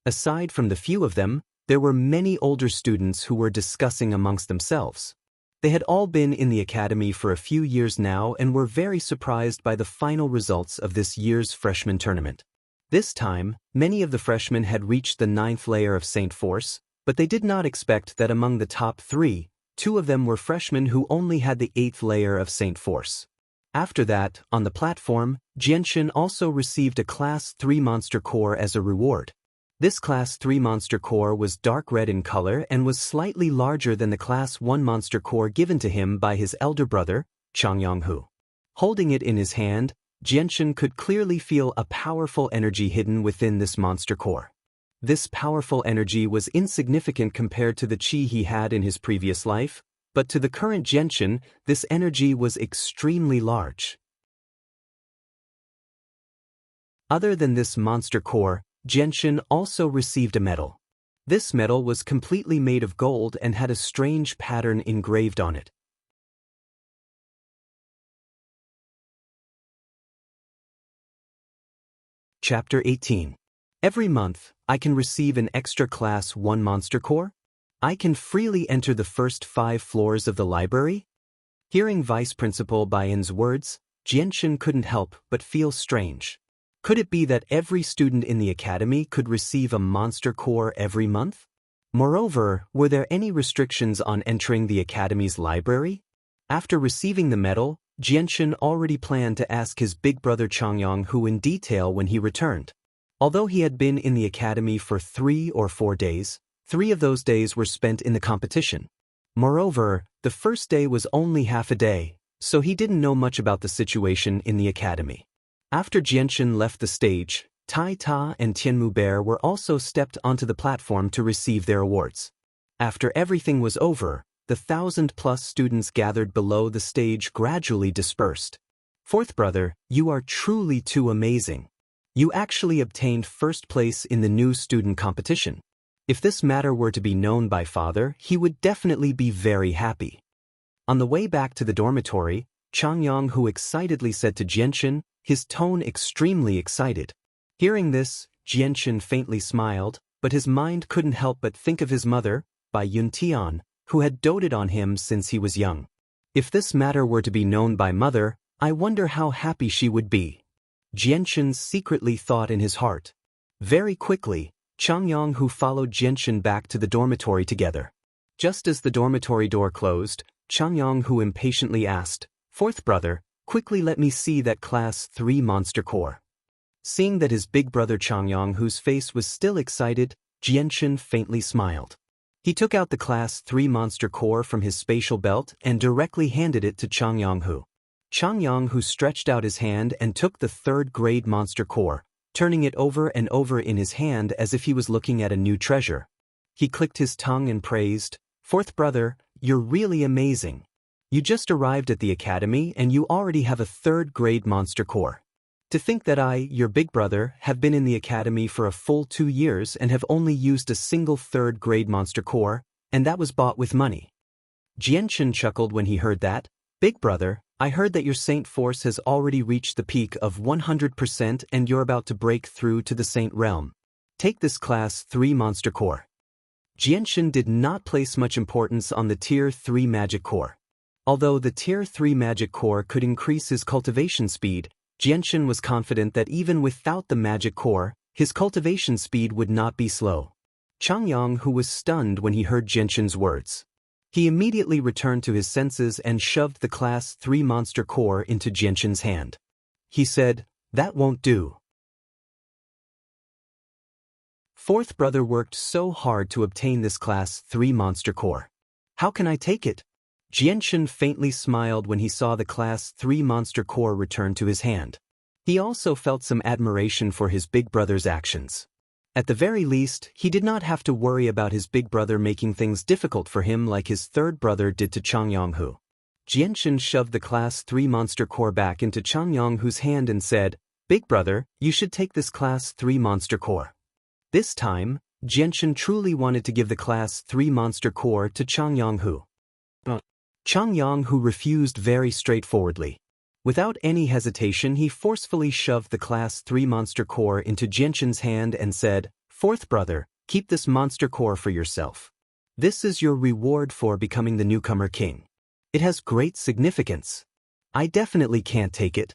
Aside from the few of them, there were many older students who were discussing amongst themselves. They had all been in the academy for a few years now and were very surprised by the final results of this year's freshman tournament. This time, many of the freshmen had reached the 9th layer of Saint Force, but they did not expect that among the top 3, 2 of them were freshmen who only had the 8th layer of Saint Force. After that, on the platform, Xianxia also received a Class 3 Monster Core as a reward. This Class 3 Monster Core was dark red in color and was slightly larger than the Class 1 Monster Core given to him by his elder brother, Chaosblade. Holding it in his hand, Xianxia could clearly feel a powerful energy hidden within this Monster Core. This powerful energy was insignificant compared to the chi he had in his previous life, but to the current Xianxia, this energy was extremely large. Other than this Monster Core, Xianxia also received a medal. This medal was completely made of gold and had a strange pattern engraved on it. Chapter 18. Every month, I can receive an extra Class 1 Monster Core? I can freely enter the first 5 floors of the library? Hearing Vice Principal Bayan's words, Xianxia couldn't help but feel strange. Could it be that every student in the academy could receive a Monster Core every month? Moreover, were there any restrictions on entering the academy's library? After receiving the medal, Xianxia already planned to ask his big brother Chaosblade in detail when he returned. Although he had been in the academy for 3 or 4 days, 3 of those days were spent in the competition. Moreover, the first day was only half a day, so he didn't know much about the situation in the academy. After Xianxia left the stage, Tai Ta and Tianmu Bear were also stepped onto the platform to receive their awards. After everything was over, the 1,000+ students gathered below the stage gradually dispersed. "Fourth brother, you are truly too amazing. You actually obtained 1st place in the new student competition. If this matter were to be known by father, he would definitely be very happy." On the way back to the dormitory, Chaosblade excitedly said to Xianxia, his tone extremely excited. Hearing this, Xianxia faintly smiled, but his mind couldn't help but think of his mother, Bai Yuntian, who had doted on him since he was young. If this matter were to be known by mother, I wonder how happy she would be. Xianxia secretly thought in his heart. Very quickly, Chaosblade followed Xianxia back to the dormitory together. Just as the dormitory door closed, Chaosblade impatiently asked, "Fourth brother, quickly let me see that Class 3 Monster Core." Seeing that his big brother Chaosblade's face was still excited, Xianxia faintly smiled. He took out the Class 3 Monster Core from his spatial belt and directly handed it to Chaosblade. Chaosblade stretched out his hand and took the 3rd grade Monster Core, turning it over and over in his hand as if he was looking at a new treasure. He clicked his tongue and praised, "Fourth brother, you're really amazing. You just arrived at the academy and you already have a 3rd grade Monster Core. To think that I, your big brother, have been in the academy for a full 2 years and have only used a single 3rd grade Monster Core, and that was bought with money. Xianxia chuckled when he heard that. Big brother, I heard that your saint force has already reached the peak of 100% and you're about to break through to the saint realm. Take this class 3 monster core. Xianxia did not place much importance on the tier 3 magic core. Although the tier 3 magic core could increase his cultivation speed, Xianxia was confident that even without the magic core, his cultivation speed would not be slow. Changyang, who was stunned when he heard Xianxia's words. He immediately returned to his senses and shoved the class 3 monster core into Xianxia's hand. He said, that won't do. Fourth brother worked so hard to obtain this class 3 monster core. How can I take it? Xianxia faintly smiled when he saw the class 3 monster core return to his hand. He also felt some admiration for his big brother's actions. At the very least, he did not have to worry about his big brother making things difficult for him like his third brother did to Changyanghu. Xianxia shoved the class 3 monster core back into Changyanghu's hand and said, Big brother, you should take this class 3 monster core. This time, Xianxia truly wanted to give the class 3 monster core to Changyanghu. Changyanghu refused very straightforwardly. Without any hesitation, he forcefully shoved the class 3 monster core into Xianxia's hand and said, Fourth brother, keep this monster core for yourself. This is your reward for becoming the newcomer king. It has great significance. I definitely can't take it.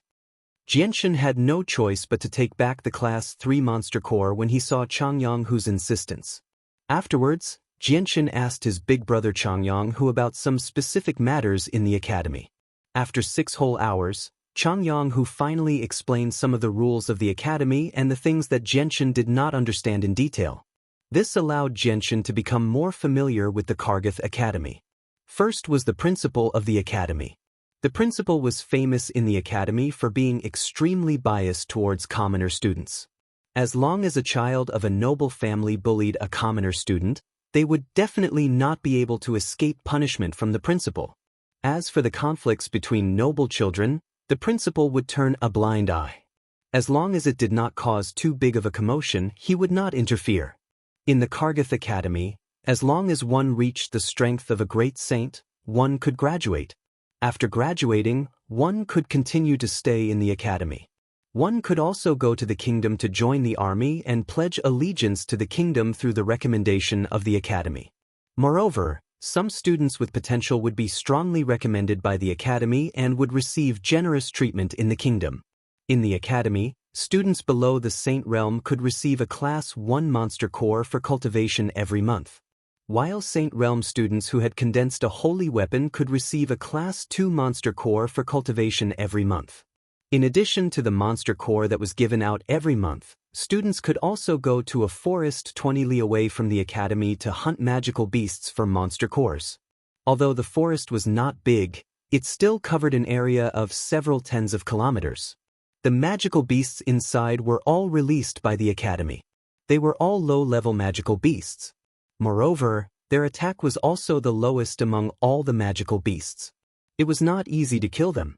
Xianxia had no choice but to take back the class 3 monster core when he saw Changyanghu's insistence. Afterwards, Xianxia asked his big brother Changyanghu about some specific matters in the academy. After 6 whole hours, Changyanghu finally explained some of the rules of the academy and the things that Xianxia did not understand in detail. This allowed Xianxia to become more familiar with the Kargath Academy. First was the principal of the academy. The principal was famous in the academy for being extremely biased towards commoner students. As long as a child of a noble family bullied a commoner student, they would definitely not be able to escape punishment from the principal. As for the conflicts between noble children, the principal would turn a blind eye. As long as it did not cause too big of a commotion, he would not interfere. In the Kargath Academy, as long as one reached the strength of a great saint, one could graduate. After graduating, one could continue to stay in the academy. One could also go to the kingdom to join the army and pledge allegiance to the kingdom through the recommendation of the academy. Moreover, some students with potential would be strongly recommended by the academy and would receive generous treatment in the kingdom. In the academy, students below the Saint Realm could receive a Class 1 monster core for cultivation every month, while Saint Realm students who had condensed a holy weapon could receive a Class 2 monster core for cultivation every month. In addition to the monster core that was given out every month, students could also go to a forest 20 li away from the academy to hunt magical beasts for monster cores. Although the forest was not big, it still covered an area of several tens of kilometers. The magical beasts inside were all released by the academy. They were all low-level magical beasts. Moreover, their attack was also the lowest among all the magical beasts. It was not easy to kill them.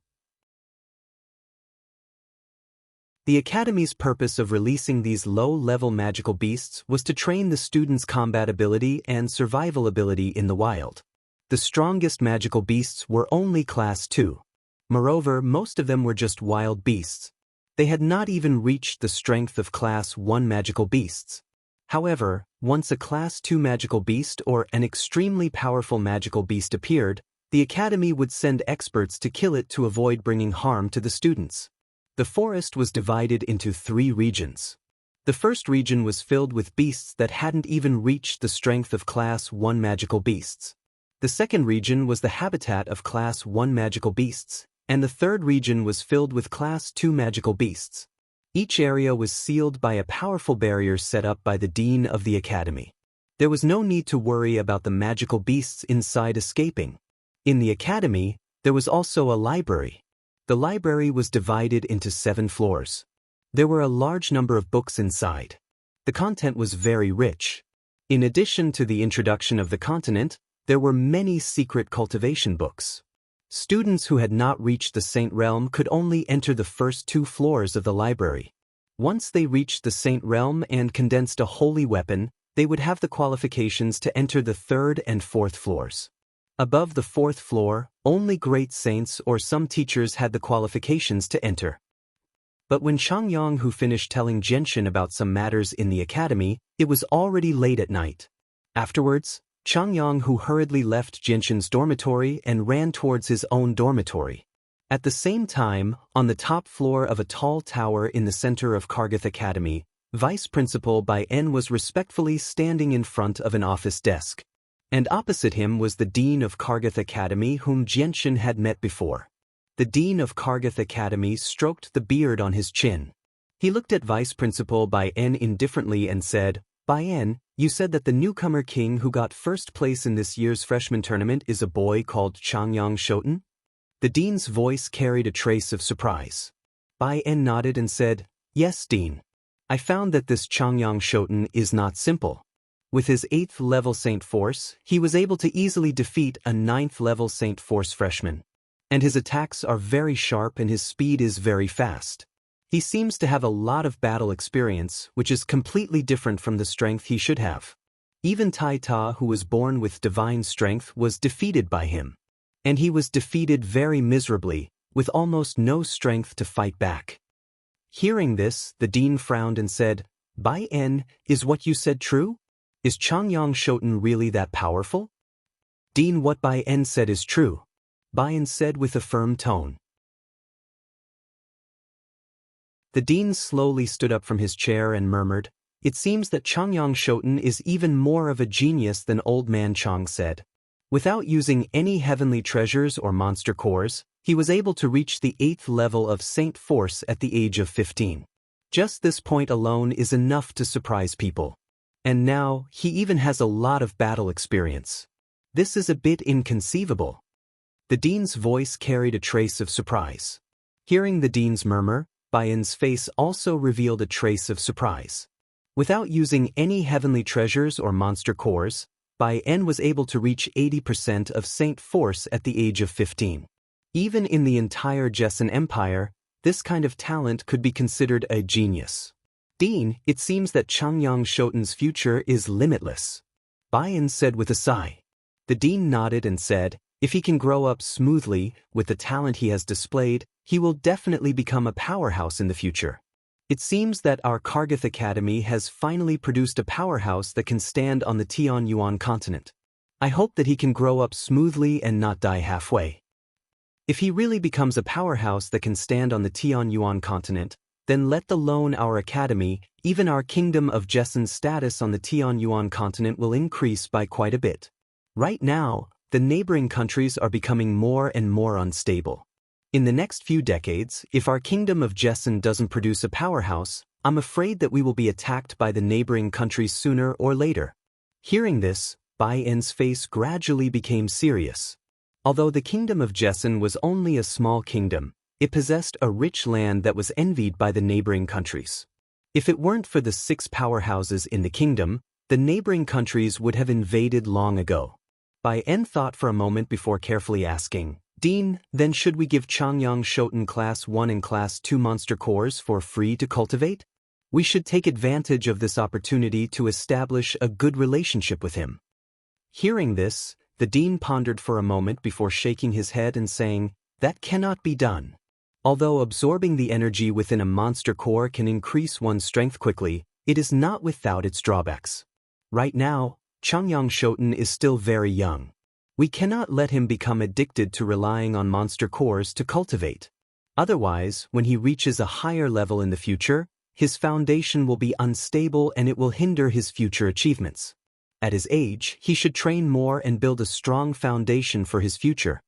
The Academy's purpose of releasing these low-level magical beasts was to train the students' combat ability and survival ability in the wild. The strongest magical beasts were only Class 2. Moreover, most of them were just wild beasts. They had not even reached the strength of Class 1 magical beasts. However, once a Class 2 magical beast or an extremely powerful magical beast appeared, the Academy would send experts to kill it to avoid bringing harm to the students. The forest was divided into 3 regions. The first region was filled with beasts that hadn't even reached the strength of Class 1 magical beasts. The second region was the habitat of Class 1 magical beasts, and the third region was filled with Class 2 magical beasts. Each area was sealed by a powerful barrier set up by the Dean of the Academy. There was no need to worry about the magical beasts inside escaping. In the Academy, there was also a library. The library was divided into 7 floors. There were a large number of books inside. The content was very rich. In addition to the introduction of the continent, there were many secret cultivation books. Students who had not reached the Saint Realm could only enter the first 2 floors of the library. Once they reached the Saint Realm and condensed a holy weapon, they would have the qualifications to enter the 3rd and 4th floors. Above the 4th floor, only great saints or some teachers had the qualifications to enter. But when Changyang Hu finished telling Jianshan about some matters in the academy, it was already late at night. Afterwards, Changyang Hu hurriedly left Jianshan's dormitory and ran towards his own dormitory. At the same time, on the top floor of a tall tower in the center of Kargath Academy, Vice Principal Bai En was respectfully standing in front of an office desk. And opposite him was the Dean of Kargath Academy whom Jianshan had met before. The Dean of Kargath Academy stroked the beard on his chin. He looked at Vice Principal Bai En indifferently and said, "Bai En, you said that the newcomer king who got first place in this year's freshman tournament is a boy called Changyang Shoten?" The Dean's voice carried a trace of surprise. Bai En nodded and said, "Yes, Dean. I found that this Changyang Shoten is not simple. With his 8th level Saint Force, he was able to easily defeat a 9th level Saint Force freshman. And his attacks are very sharp and his speed is very fast. He seems to have a lot of battle experience, which is completely different from the strength he should have. Even Tai Ta, who was born with divine strength, was defeated by him. And he was defeated very miserably, with almost no strength to fight back." Hearing this, the Dean frowned and said, "Bai En, is what you said true? Is Changyang Shoten really that powerful?" "Dean, what Bai En said is true," Bai En said with a firm tone. The Dean slowly stood up from his chair and murmured, "It seems that Changyang Shoten is even more of a genius than Old Man Chang said. Without using any heavenly treasures or monster cores, he was able to reach the 8th level of Saint Force at the age of 15. Just this point alone is enough to surprise people. And now, he even has a lot of battle experience. This is a bit inconceivable." The Dean's voice carried a trace of surprise. Hearing the Dean's murmur, Bai En's face also revealed a trace of surprise. Without using any heavenly treasures or monster cores, Bai En was able to reach 80% of Saint Force at the age of 15. Even in the entire Jessan Empire, this kind of talent could be considered a genius. "Dean, it seems that Changyang Shoten's future is limitless," Bai En said with a sigh. The Dean nodded and said, "If he can grow up smoothly, with the talent he has displayed, he will definitely become a powerhouse in the future. It seems that our Kargath Academy has finally produced a powerhouse that can stand on the Tianyuan continent. I hope that he can grow up smoothly and not die halfway. If he really becomes a powerhouse that can stand on the Tianyuan continent, then let alone our academy, even our kingdom of Jessan's status on the Tianyuan continent will increase by quite a bit. Right now, the neighboring countries are becoming more and more unstable. In the next few decades, if our kingdom of Jessan doesn't produce a powerhouse, I'm afraid that we will be attacked by the neighboring countries sooner or later." Hearing this, Bai En's face gradually became serious. Although the kingdom of Jessan was only a small kingdom, it possessed a rich land that was envied by the neighboring countries. If it weren't for the 6 powerhouses in the kingdom, the neighboring countries would have invaded long ago. Bai En thought for a moment before carefully asking, "Dean, then should we give Changyang Shoten Class 1 and Class 2 monster cores for free to cultivate? We should take advantage of this opportunity to establish a good relationship with him." Hearing this, the Dean pondered for a moment before shaking his head and saying, "That cannot be done. Although absorbing the energy within a monster core can increase one's strength quickly, it is not without its drawbacks. Right now, Changyang Shoten is still very young. We cannot let him become addicted to relying on monster cores to cultivate. Otherwise, when he reaches a higher level in the future, his foundation will be unstable and it will hinder his future achievements. At his age, he should train more and build a strong foundation for his future."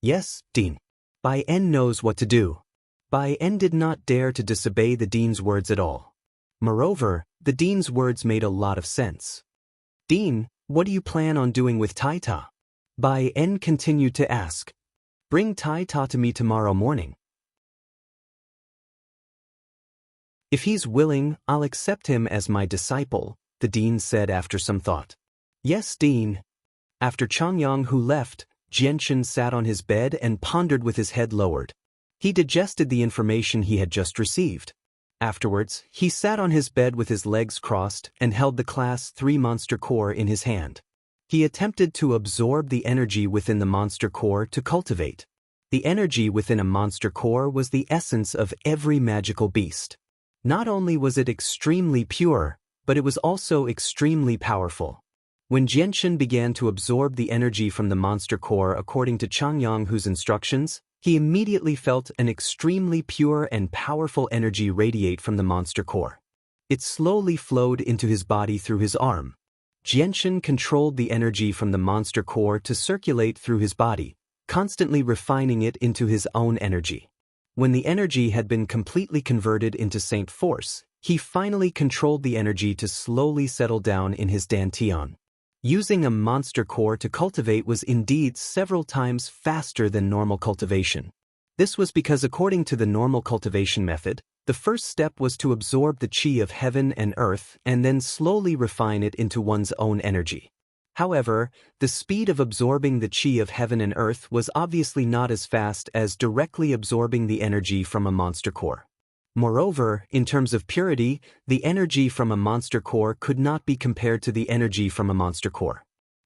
"Yes, Dean. Bai En knows what to do." Bai En did not dare to disobey the Dean's words at all. Moreover, the Dean's words made a lot of sense. "Dean, what do you plan on doing with Tai Ta?" Bai En continued to ask. "Bring Tai Ta to me tomorrow morning. If he's willing, I'll accept him as my disciple," the Dean said after some thought. "Yes, Dean." After Changyang Hu left, Jianshan sat on his bed and pondered with his head lowered. He digested the information he had just received. Afterwards, he sat on his bed with his legs crossed and held the Class 3 monster core in his hand. He attempted to absorb the energy within the monster core to cultivate. The energy within a monster core was the essence of every magical beast. Not only was it extremely pure, but it was also extremely powerful. When Jianshan began to absorb the energy from the monster core according to Changyanghu's instructions, he immediately felt an extremely pure and powerful energy radiate from the monster core. It slowly flowed into his body through his arm. Jianshan controlled the energy from the monster core to circulate through his body, constantly refining it into his own energy. When the energy had been completely converted into Saint Force, he finally controlled the energy to slowly settle down in his dantian. Using a monster core to cultivate was indeed several times faster than normal cultivation. This was because according to the normal cultivation method, the first step was to absorb the qi of heaven and earth and then slowly refine it into one's own energy. However, the speed of absorbing the qi of heaven and earth was obviously not as fast as directly absorbing the energy from a monster core. Moreover, in terms of purity, the energy from a monster core could not be compared to the energy from a monster core.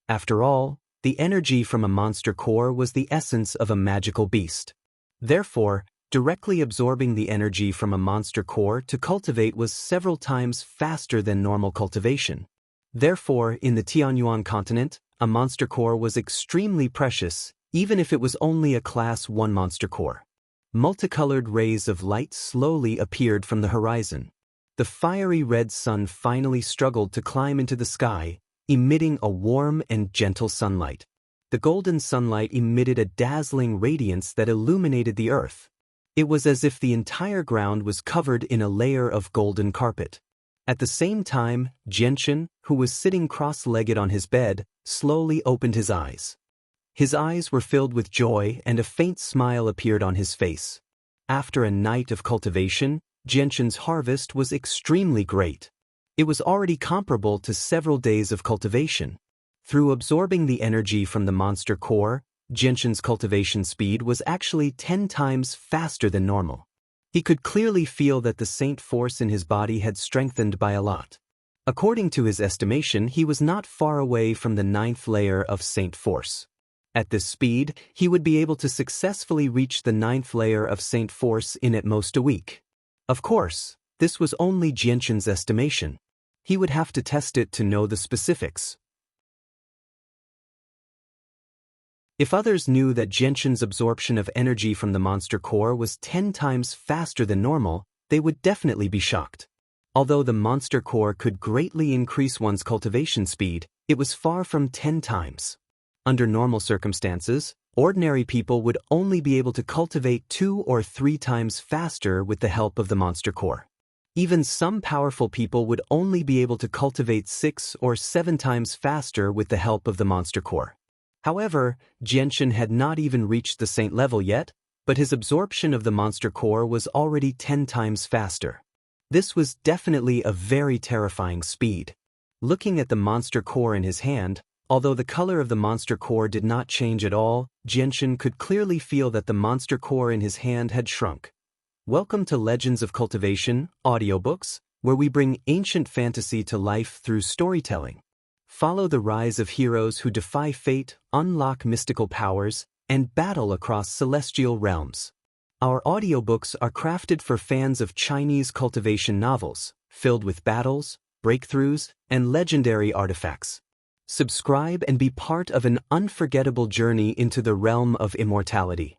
After all, the energy from a monster core was the essence of a magical beast. Therefore, directly absorbing the energy from a monster core to cultivate was several times faster than normal cultivation. Therefore, in the Tianyuan continent, a monster core was extremely precious, even if it was only a Class 1 monster core. Multicolored rays of light slowly appeared from the horizon. The fiery red sun finally struggled to climb into the sky, emitting a warm and gentle sunlight. The golden sunlight emitted a dazzling radiance that illuminated the earth. It was as if the entire ground was covered in a layer of golden carpet. At the same time, Jianshan, who was sitting cross-legged on his bed, slowly opened his eyes. His eyes were filled with joy and a faint smile appeared on his face. After a night of cultivation, Jianshan's harvest was extremely great. It was already comparable to several days of cultivation. Through absorbing the energy from the monster core, Jianshan's cultivation speed was actually 10 times faster than normal. He could clearly feel that the Saint Force in his body had strengthened by a lot. According to his estimation, he was not far away from the 9th layer of Saint Force. At this speed, he would be able to successfully reach the 9th layer of Saint Force in at most a week. Of course, this was only Jianshan's estimation. He would have to test it to know the specifics. If others knew that Jianshan's absorption of energy from the monster core was 10 times faster than normal, they would definitely be shocked. Although the monster core could greatly increase one's cultivation speed, it was far from 10 times. Under normal circumstances, ordinary people would only be able to cultivate 2 or 3 times faster with the help of the monster core. Even some powerful people would only be able to cultivate 6 or 7 times faster with the help of the monster core. However, Jianshan had not even reached the saint level yet, but his absorption of the monster core was already 10 times faster. This was definitely a very terrifying speed. Looking at the monster core in his hand, although the color of the monster core did not change at all, Jianshan could clearly feel that the monster core in his hand had shrunk. Welcome to Legends of Cultivation, audiobooks, where we bring ancient fantasy to life through storytelling. Follow the rise of heroes who defy fate, unlock mystical powers, and battle across celestial realms. Our audiobooks are crafted for fans of Chinese cultivation novels, filled with battles, breakthroughs, and legendary artifacts. Subscribe and be part of an unforgettable journey into the realm of immortality.